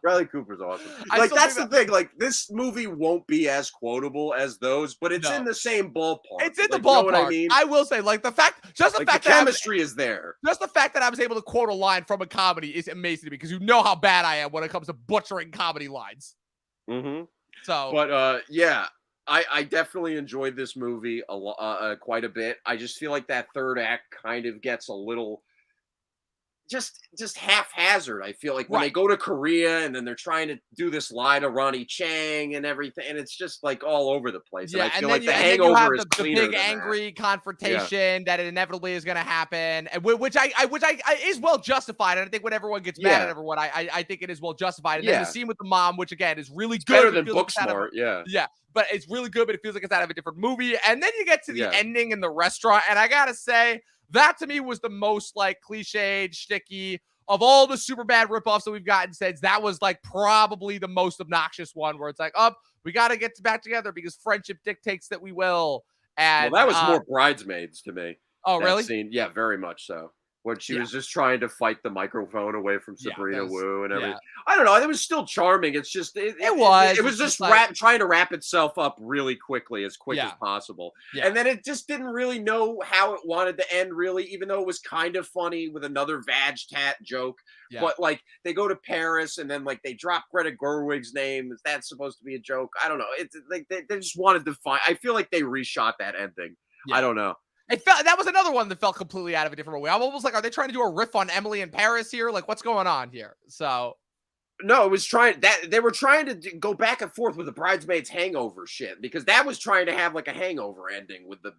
Bradley Cooper's awesome. Like, that's the thing. Like, this movie won't be as quotable as those, but it's in the same ballpark. It's in the ballpark. You know what I mean? I will say, like, the fact the chemistry is there. Just the fact that I was able to quote a line from a comedy is amazing to me, because you know how bad I am when it comes to butchering comedy lines. Mm-hmm. So, but yeah, I definitely enjoyed this movie quite a bit. I just feel like that third act kind of gets a little just haphazard. I feel like when they go to Korea and then they're trying to do this lie to Ronnie Chang and everything, and it's just like all over the place. Yeah, and I feel like The Hangover is cleaner the big angry confrontation that inevitably is going to happen, and which I is well justified. And I think when everyone gets mad at everyone, I think it is well justified. And then the scene with the mom, which again is really good, better than Booksmart. Yeah, but it's really good. But it feels like it's out of a different movie. And then you get to the ending in the restaurant, and I gotta say, that to me was the most like cliched, sticky of all the super bad ripoffs that we've gotten since. That was like probably the most obnoxious one, where it's like, we got to get back together because friendship dictates that we will. And that was more Bridesmaids to me. Oh, really? Scene. Yeah, very much so. When she was just trying to fight the microphone away from Sabrina Wu and everything. I don't know. It was still charming. It's just it was just trying to wrap itself up really quickly, as quick as possible. Yeah. And then it just didn't really know how it wanted to end, really, even though it was kind of funny with another vag tat joke. Yeah. But like they go to Paris and then like they drop Greta Gerwig's name. Is that supposed to be a joke? I don't know. It's like they just wanted to find. I feel like they reshot that ending. Yeah. I don't know. That was another one that felt completely out of a different way. I'm almost like, are they trying to do a riff on Emily in Paris here? Like, what's going on here? So, no, they were trying to go back and forth with the Bridesmaids hangover shit, because that was trying to have like a hangover ending with the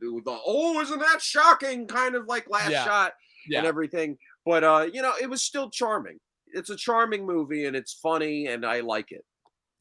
isn't that shocking kind of like last shot and everything. But it was still charming. It's a charming movie and it's funny and I like it.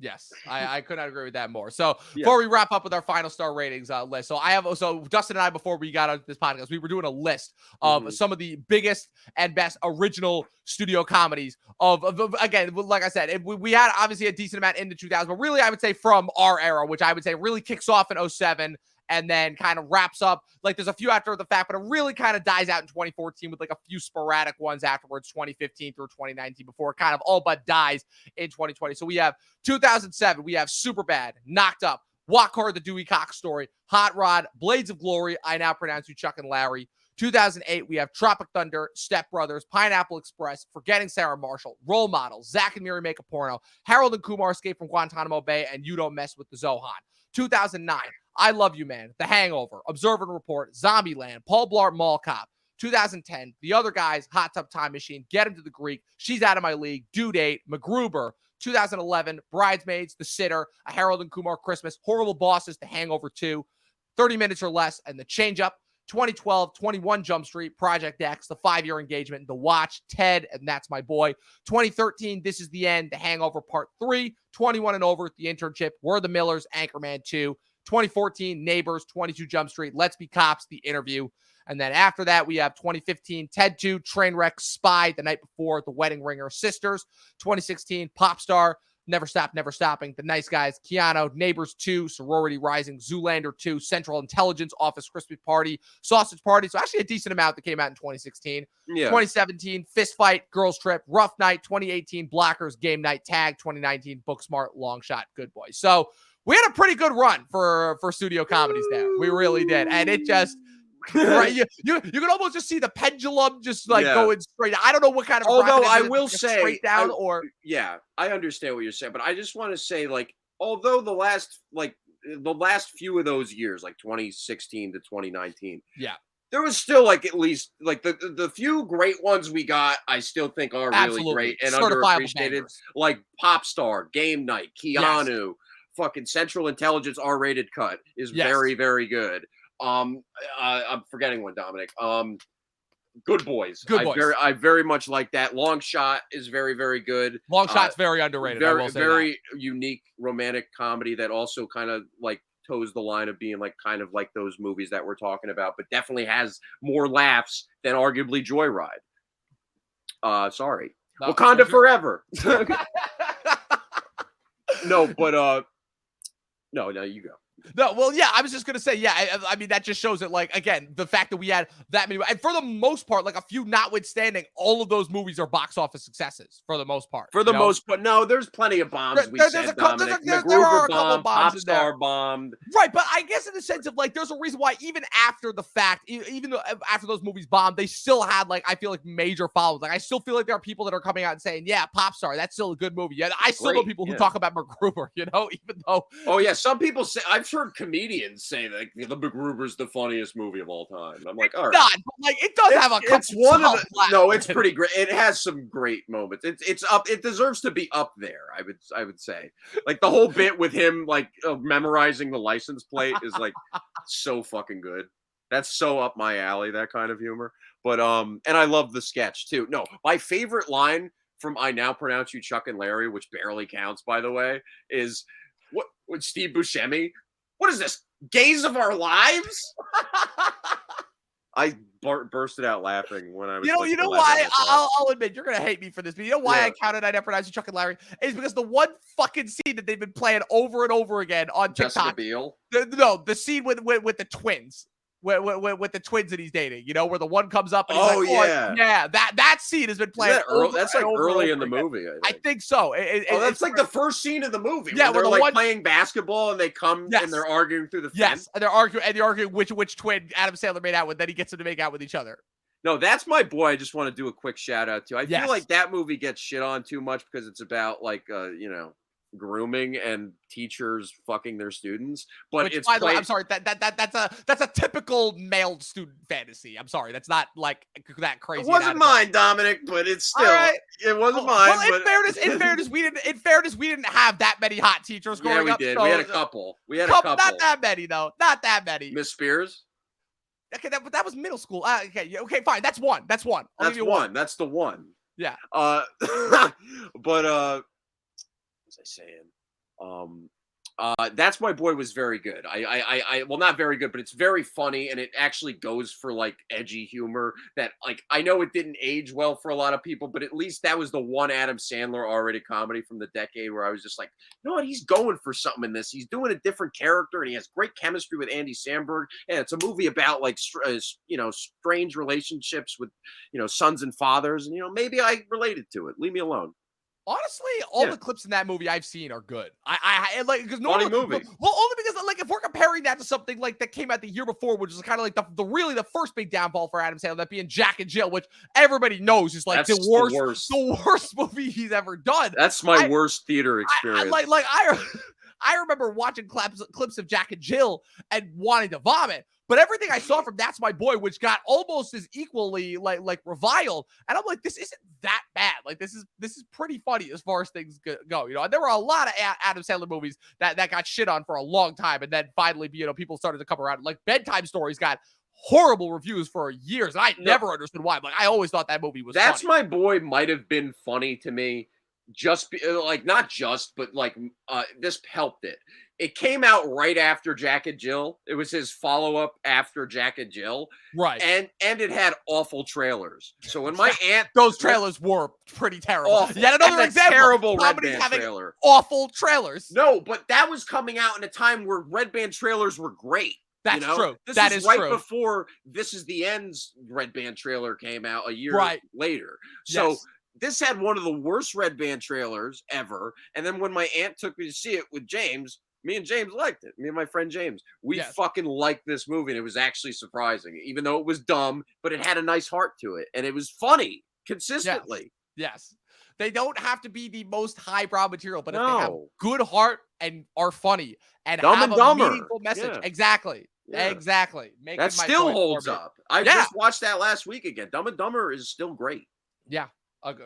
Yes, I could not agree with that more. So Yeah. before we wrap up with our final star ratings list, so Dustin and I, before we got on this podcast, we were doing a list of some of the biggest and best original studio comedies of again, like I said, we had obviously a decent amount in the 2000s, but really I would say from our era, which I would say really kicks off in 07 and then kind of wraps up. Like there's a few after the fact, but it really kind of dies out in 2014 with like a few sporadic ones afterwards, 2015 through 2019, before it kind of all but dies in 2020. So we have 2007, we have Superbad, Knocked Up, Walk Hard, The Dewey Cox Story, Hot Rod, Blades of Glory, I Now Pronounce You Chuck and Larry. 2008, we have Tropic Thunder, Step Brothers, Pineapple Express, Forgetting Sarah Marshall, Role Models, Zack and Miri Make a Porno, Harold and Kumar Escape from Guantanamo Bay, and You Don't Mess with the Zohan. 2009, I Love You Man, The Hangover, Observe and Report, Zombieland, Paul Blart Mall Cop. 2010, The Other Guys, Hot Tub Time Machine, Get Him to the Greek, She's Out of My League, Due Date, MacGruber. 2011, Bridesmaids, The Sitter, A Harold and Kumar Christmas, Horrible Bosses, The Hangover 2, 30 Minutes or Less, and The Change Up. 2012, 21 Jump Street, Project X, The 5-Year Engagement, The Watch, Ted, and That's My Boy. 2013, This Is the End, The Hangover Part 3, 21 and Over, The Internship, We're the Millers, Anchorman 2, 2014, Neighbors, 22 Jump Street, Let's Be Cops, The Interview. And then after that, we have 2015, Ted 2, Trainwreck, Spy, The Night Before, The Wedding Ringer, Sisters. 2016, Popstar, Never Stop, Never Stopping, The Nice Guys, Keanu, Neighbors 2, Sorority Rising, Zoolander 2, Central Intelligence, Office Christmas Party, Sausage Party. So actually a decent amount that came out in 2016. Yeah. 2017, Fist Fight, Girls Trip, Rough Night. 2018, Blockers, Game Night, Tag. 2019, Booksmart, Long Shot, Good Boy. So we had a pretty good run for studio comedies there. We really did. And it just... right, you can almost just see the pendulum just like going straight. I don't know what kind of. Although I will say, straight down or I understand what you're saying, but I just want to say, like, although the last few of those years, like 2016 to 2019, there was still like at least like the few great ones we got. I still think are really great and underappreciated, like Popstar, Game Night, Keanu, fucking Central Intelligence R-rated cut is very, very good. I'm forgetting one, Dominic. Good Boys. I very much like that. Long Shot is very, very good. Long Shot's very underrated. Very unique romantic comedy that also kind of like toes the line of being like kind of like those movies that we're talking about, but definitely has more laughs than arguably Joyride. Sorry. No, Wakanda Forever. No, but no, you go. No, well, yeah, I was just going to say, I mean, that just shows it, like, again, the fact that we had that many, and for the most part, like, a few notwithstanding, all of those movies are box office successes, for the most part. For the most part, no, there's plenty of bombs, there are a couple bombs in there. Popstar bombed. Right, but I guess in the sense of, like, there's a reason why, even after the fact, even though after those movies bombed, they still had, like, I feel like major followers. Like, I still feel like there are people that are coming out and saying, yeah, Popstar, that's still a good movie. Yeah, I still know people who talk about MacGruber, you know, even though. Oh, yeah, some people say, I've heard comedians say that the MacGruber's the funniest movie of all time. I'm like, all right. Not, but like it does have a couple. It's one of the, no, it's pretty great. It has some great moments. It's up. It deserves to be up there. I would say, like the whole bit with him like memorizing the license plate is like so fucking good. That's so up my alley. That kind of humor. But and I love the sketch too. No, my favorite line from I Now Pronounce You Chuck and Larry, which barely counts by the way, is what with Steve Buscemi. What is this? Gaze of Our Lives? I bursted out laughing when I was. You know why? I'll admit you're gonna hate me for this, but you know why I counted I Now Pronounce You Chuck and Larry is because the one fucking scene that they've been playing over and over again on TikTok. The scene with the twins. With the twins that he's dating, you know, where the one comes up and he's that scene has been playing. That's like early in the movie. I think so. That's like the first scene of the movie. Yeah, where they're like playing basketball and they come and they're arguing through the fence. Yes, and they're arguing which twin Adam Sandler made out with. Then he gets them to make out with each other. No, that's my boy. I just want to do a quick shout out to. I feel like that movie gets shit on too much because it's about like grooming and teachers fucking their students, but it's by the way, I'm sorry, that's a typical male student fantasy. I'm sorry, that's not like that crazy. It wasn't mine, Dominic, but it's still it wasn't mine. Well, in fairness, we didn't have that many hot teachers growing up. We did. So, we had a couple. Not that many though. Not that many. Miss Spears. Okay, that was middle school. Okay, fine. That's one. That's one. That's one. That's the one. Yeah. But. What was I saying? That's My Boy was very good. Well, not very good, but it's very funny, and it actually goes for like edgy humor that, like, I know it didn't age well for a lot of people, but at least that was the one Adam Sandler R-rated comedy from the decade where I was just like, you know what, he's going for something in this. He's doing a different character, and he has great chemistry with Andy Samberg, and it's a movie about like strange relationships with sons and fathers, and maybe I related to it. Leave me alone. Honestly, all the clips in that movie I've seen are good. I like, because Funny movie. Well, only because, like, if we're comparing that to something like that came out the year before, which is kind of like the first big downfall for Adam Sandler, that being Jack and Jill, which everybody knows is like That's the worst movie he's ever done. That's my worst theater experience. I remember watching clips of Jack and Jill and wanting to vomit. But everything I saw from That's My Boy, which got almost as equally like reviled, and I'm like, this isn't that bad. Like, this is pretty funny as far as things go. And there were a lot of Adam Sandler movies that got shit on for a long time, and then finally, people started to come around. Like Bedtime Stories got horrible reviews for years, and I never understood why. Like, I always thought that movie was That's funny. My Boy might have been funny to me, this helped it. It came out right after Jack and Jill. It was his follow-up after Jack and Jill. Right. And it had awful trailers. So when my aunt... Those trailers were pretty terrible. Awful. Yet another example. Terrible Red Band trailer. Awful trailers. No, but that was coming out in a time where Red Band trailers were great. That's true. That is right before This Is the End's Red Band trailer came out a year later. So... Yes. This had one of the worst Red Band trailers ever. And then when my aunt took me to see it with James, me and James liked it. Me and my friend James. We fucking liked this movie, and it was actually surprising. Even though it was dumb, but it had a nice heart to it. And it was funny consistently. Yes. They don't have to be the most highbrow material, but if they have good heart and are funny and Dumb have and a Dumber. meaningful message. Yeah. Exactly. Yeah. Exactly. That still holds up. I just watched that last week again. Dumb and Dumber is still great. Yeah.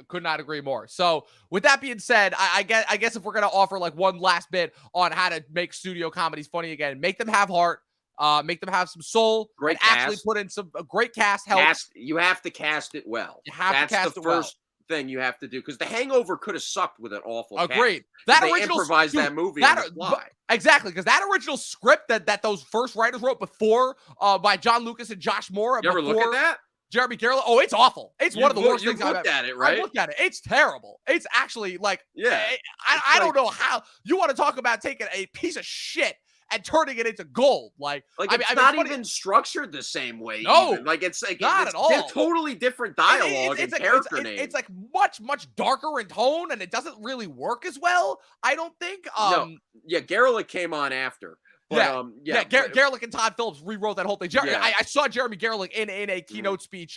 Could not agree more. So with that being said, I guess if we're going to offer like one last bit on how to make studio comedies funny again, make them have heart, make them have some soul, great cast. Actually put in some great cast help. You have to cast it well. You have to cast it well. That's the first thing you have to do, because The Hangover could have sucked with an awful Agreed. Cast. That original improvised that movie on the fly. Exactly, because that original script that those first writers wrote before by John Lucas and Josh Moore. You ever look at that? Jeremy Garland. Oh, it's awful. It's one of the worst things I've looked at it, right? I looked at it. It's terrible. It's actually like, yeah. I don't know how you want to talk about taking a piece of shit and turning it into gold. It's not even structured the same way. No, even. It's not at all. They're totally different dialogue and character names. It's like much darker in tone, and it doesn't really work as well, I don't think. Garlick came on after. But, Garlick and Todd Phillips rewrote that whole thing. I saw Jeremy Garlick in a keynote speech.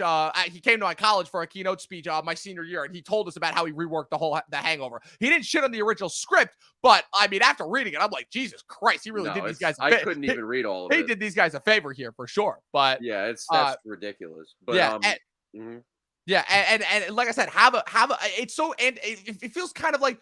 He came to my college for a keynote speech my senior year, and he told us about how he reworked the Hangover. He didn't shit on the original script, but I mean, after reading it, I'm like, Jesus Christ, he really did these guys. I couldn't even read all of it. He did these guys a favor here for sure. But that's ridiculous. But yeah, and like I said, have a it's so, and it feels kind of like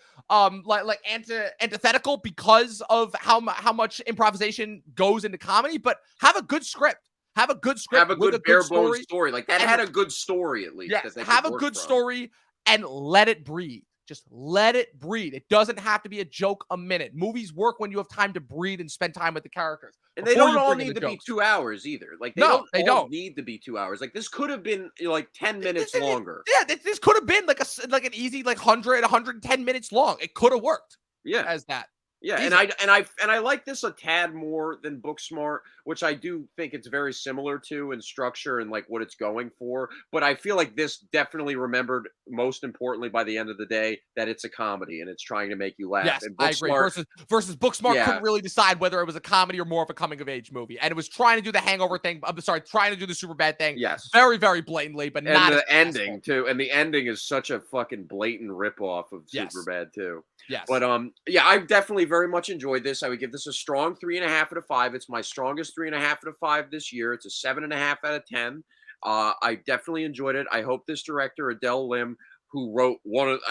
antithetical because of how much improvisation goes into comedy, but have a good script. Have a good script. Have a good bare bones story. Like that had a good story at least. Yeah, have a good story and let it breathe. Just let it breathe. It doesn't have to be a joke a minute. Movies work when you have time to breathe and spend time with the characters. And they don't all need to be 2 hours either. Like they don't need to be 2 hours. Like this could have been like 10 minutes longer. Yeah, this could have been like an easy 110 minutes long. It could have worked. Yeah, as that. Yeah, and I like this a tad more than Booksmart, which I do think it's very similar to in structure and like what it's going for. But I feel like this definitely remembered, most importantly, by the end of the day, that it's a comedy and it's trying to make you laugh. Yes, and I agree. Versus Booksmart couldn't really decide whether it was a comedy or more of a coming of age movie, and it was trying to do the Hangover thing. I'm sorry, trying to do the Superbad thing. Yes, very very blatantly, but not the ending too. And the ending is such a fucking blatant ripoff of Superbad too. Yes. But I definitely very much enjoyed this. I would give this a strong 3.5 out of 5. It's my strongest 3.5 out of 5 this year. It's a 7.5 out of 10. I definitely enjoyed it. I hope this director, Adele Lim, who wrote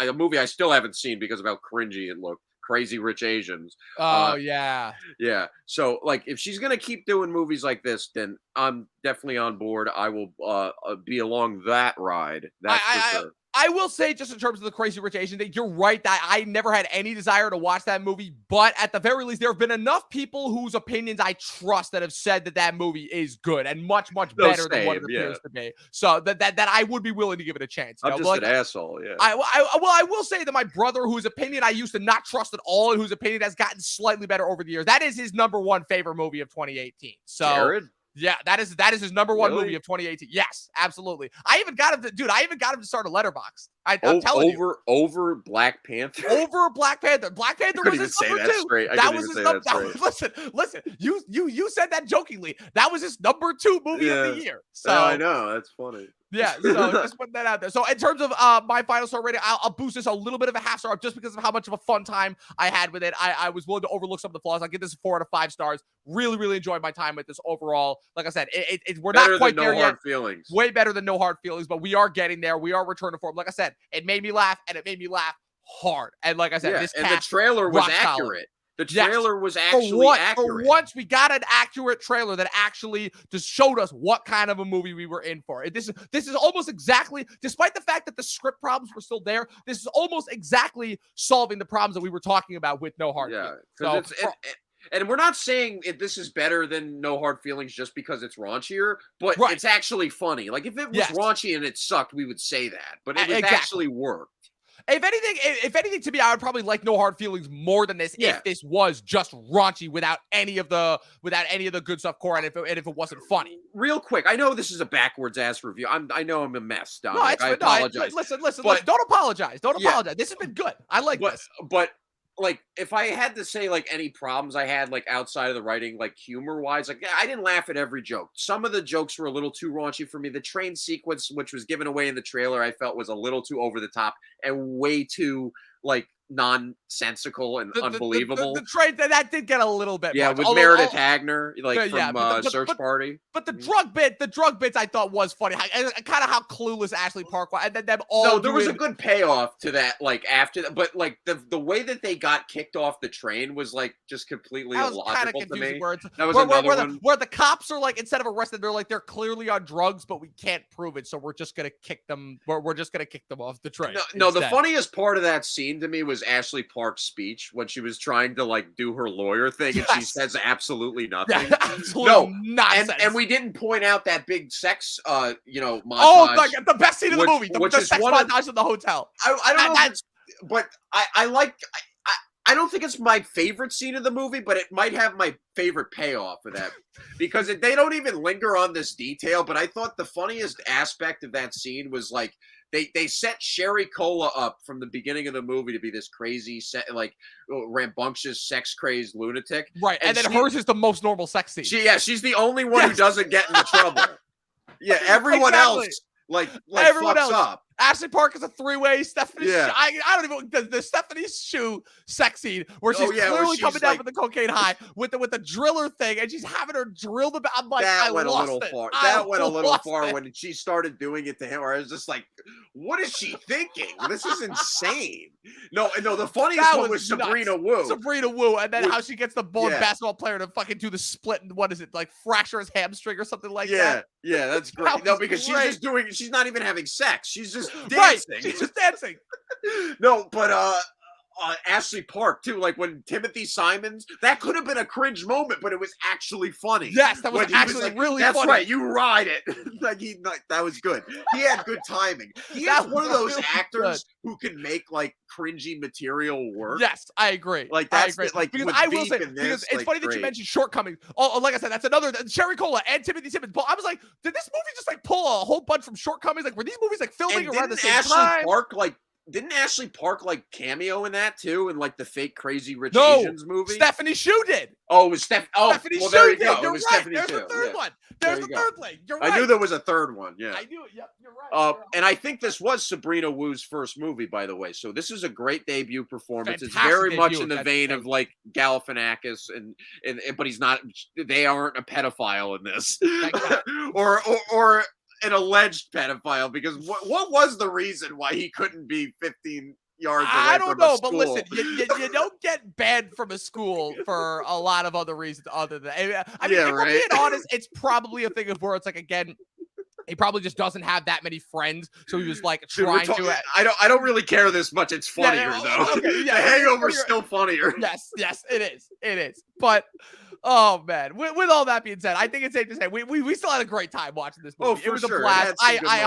a movie I still haven't seen because of how cringy it looked, Crazy Rich Asians. Yeah. Yeah. So like, if she's gonna keep doing movies like this, then I'm definitely on board. I will be along that ride. That's for sure. I will say, just in terms of the Crazy Rich Asian thing, you're right that I never had any desire to watch that movie, but at the very least, there have been enough people whose opinions I trust that have said that that movie is good and much better than what it appears to be. So that I would be willing to give it a chance. I'm just an asshole, yeah. I will say that my brother, whose opinion I used to not trust at all, and whose opinion has gotten slightly better over the years, that is his number one favorite movie of 2018. So. Jared? Yeah, that is his number one Really? movie of 2018. Yes, absolutely. I even got him to start a letterbox. I'm telling you. Over Black Panther? Over Black Panther. Black Panther was his number two. Straight. That was his number. Listen. You said that jokingly. That was his number 2 movie of the year. So yeah, I know. That's funny. Yeah, so just putting that out there. So in terms of my final star rating, I'll boost this a little bit of a half star just because of how much of a fun time I had with it. I was willing to overlook some of the flaws. I'll give this 4 out of 5 stars. Really enjoyed my time with this overall. Like I said, we're better not quite there yet. Feelings. Way better than No Hard Feelings, but we are getting there. We are returning to form. Like I said, it made me laugh, and it made me laugh hard. And like I said, this and the trailer was accurate. The trailer was actually accurate. For once, we got an accurate trailer that actually just showed us what kind of a movie we were in for. This is almost exactly, despite the fact that the script problems were still there, this is almost exactly solving the problems that we were talking about with No Hard Feelings. So, and we're not saying this is better than No Hard Feelings just because it's raunchier, but it's actually funny. Like, if it was raunchy and it sucked, we would say that. But it actually worked. If anything, to me, I would probably like No Hard Feelings more than this if this was just raunchy without any of the good stuff core, and if it wasn't funny. Real quick, I know this is a backwards ass review. I know I'm a mess, Dominic. No, I apologize. Listen. Don't apologize. Don't apologize. This has been good. I like this. But like, if I had to say like any problems I had like outside of the writing, like humor wise, like I didn't laugh at every joke. Some of the jokes were a little too raunchy for me. The train sequence, which was given away in the trailer, I felt was a little too over the top and way too like nonsensical and unbelievable. The train that did get a little bit much. With Meredith Hagner, like from Search Party. But the drug bits I thought was funny. Kind of how clueless Ashley Park was, and then them all. No, there was a good payoff to that. Like after that, but like the way that they got kicked off the train was like just completely illogical to me. That was another one where the cops are like, instead of arrested, they're like, they're clearly on drugs, but we can't prove it, so we're just gonna kick them. We're just gonna kick them off the train. No, the funniest part of that scene to me was Ashley Park's speech when she was trying to like do her lawyer thing, and she says absolutely nothing. Nonsense. And we didn't point out that big sex, montage. Oh, like the best scene of the movie, the sex montage in the hotel. I don't know, but I don't think it's my favorite scene of the movie, but it might have my favorite payoff of that because they don't even linger on this detail. But I thought the funniest aspect of that scene was like they set Sherry Cola up from the beginning of the movie to be this crazy, rambunctious, sex-crazy lunatic. Right, and then hers is the most normal sex scene. She's the only one who doesn't get into trouble. Yeah, everyone else everyone else fucks up. Ashley Park is a 3-way. Stephanie, I don't even the Stephanie Shu sex scene where she's clearly coming down with the cocaine high with the driller thing, and she's having her drill the. I'm like, that went a little far. That went a little far when she started doing it to him. Where I was just like, what is she thinking? This is insane. No. The funniest one was Sabrina Wu. Sabrina Wu, and then how she gets the basketball player to fucking do the split, and what is it, like fracture his hamstring or something like that? Yeah, that's great. No, because she's not even having sex. She's just dancing. Right. She's just dancing. No, but Ashley Park too. Like when Timothy Simons, that could have been a cringe moment, but it was actually funny. Yes, that was actually really funny. That's right. You ride it. That was good. He had good timing. He is one of those actors who can make like cringy material work. Yes, I agree. Like that's like because I will say because it's funny that you mentioned shortcomings. Oh, like I said, that's another Cherry Cola and Timothy Simons. I was like, did this movie just like pull a whole bunch from shortcomings? Like were these movies like filming around the same time? Didn't Ashley Park like cameo in that too, in like the fake Crazy Rich Asians movie? Stephanie Shu did. Oh, it was Stephanie Shu. There you go. You're it was right. Stephanie There's Shu. the third one. There's the third thing. You're right. I knew there was a third one. Yeah. I knew it. Yep, you're right. And I think this was Sabrina Wu's first movie, by the way. So this is a great debut performance. Fantastic it's very much in the vein of like Galifianakis, and but he's not. They aren't a pedophile in this, or an alleged pedophile, because what was the reason why he couldn't be 15 yards away I don't from know, a school? but listen, you don't get banned from a school for a lot of other reasons other than. I mean, if we're being honest, it's probably a thing of where it's like, again, He probably just doesn't have that many friends, so he was like Dude, trying to. I don't really care this much. It's funnier though. Okay, The Hangover's still funnier. Yes, it is. But oh man, with all that being said, I think it's safe to say we still had a great time watching this movie. For It was a sure. blast. I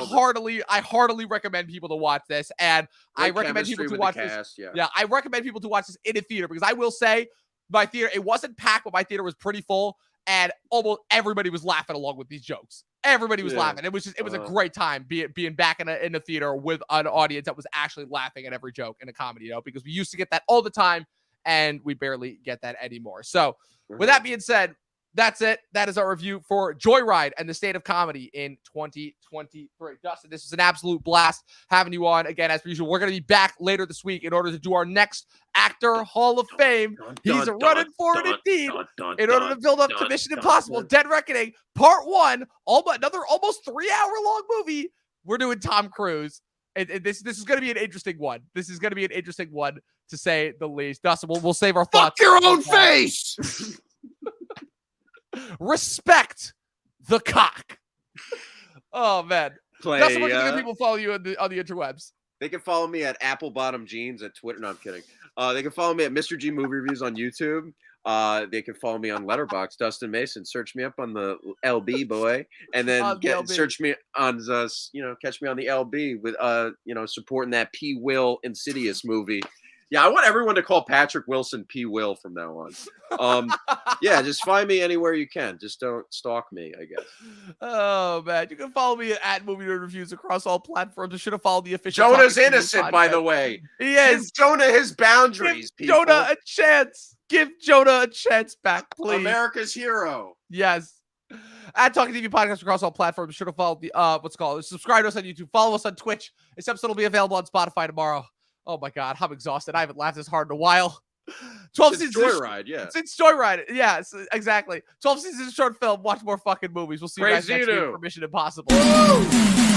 heartily recommend people to watch this, and I recommend people to watch this. Yeah, I recommend people to watch this in a theater because I will say my theater, it wasn't packed, but my theater was pretty full, and almost everybody was laughing along with these jokes. Everybody was laughing. It was a great time being back in a theater with an audience that was actually laughing at every joke in a comedy, because we used to get that all the time and we barely get that anymore. So with that being said, that's it. That is our review for Joyride and the state of comedy in 2023. Dustin, this was an absolute blast having you on again. As per usual, we're going to be back later this week in order to do our next Actor Hall of Fame. He's running for it indeed. In order to build up to Mission Impossible Dead Reckoning Part 1, another almost 3-hour-long movie. We're doing Tom Cruise. This is going to be an interesting one. This is going to be an interesting one, to say the least. Dustin, we'll save our thoughts. Fuck your own face! Respect the cock. Oh man, Dustin, where can people follow you on the interwebs? They can follow me at Apple Bottom Jeans at Twitter. No, I'm kidding. They can follow me at Mr. G Movie Reviews on YouTube. They can follow me on Letterboxd, Dustin Mason. Search me up on the LB boy, and then search me on catch me on the LB with supporting that P. Will Insidious movie. Yeah, I want everyone to call Patrick Wilson P. Will from now on. Yeah, just find me anywhere you can. Just don't stalk me, I guess. Oh, man. You can follow me at Movie Nerd Reviews across all platforms. You should have followed the official. Jonah's innocent, by the way. He is. Give Jonah his boundaries, Give Jonah a chance. Give Jonah a chance back, please. America's hero. Yes. At Talking TV Podcast across all platforms. You should have followed the, subscribe to us on YouTube. Follow us on Twitch. This episode will be available on Spotify tomorrow. Oh my God, I'm exhausted. I haven't laughed this hard in a while. 12 seasons. Joyride, yeah. Since Joyride, yeah, exactly. 12 seasons of short film. Watch more fucking movies. We'll see you guys next week for Mission Impossible. Woo!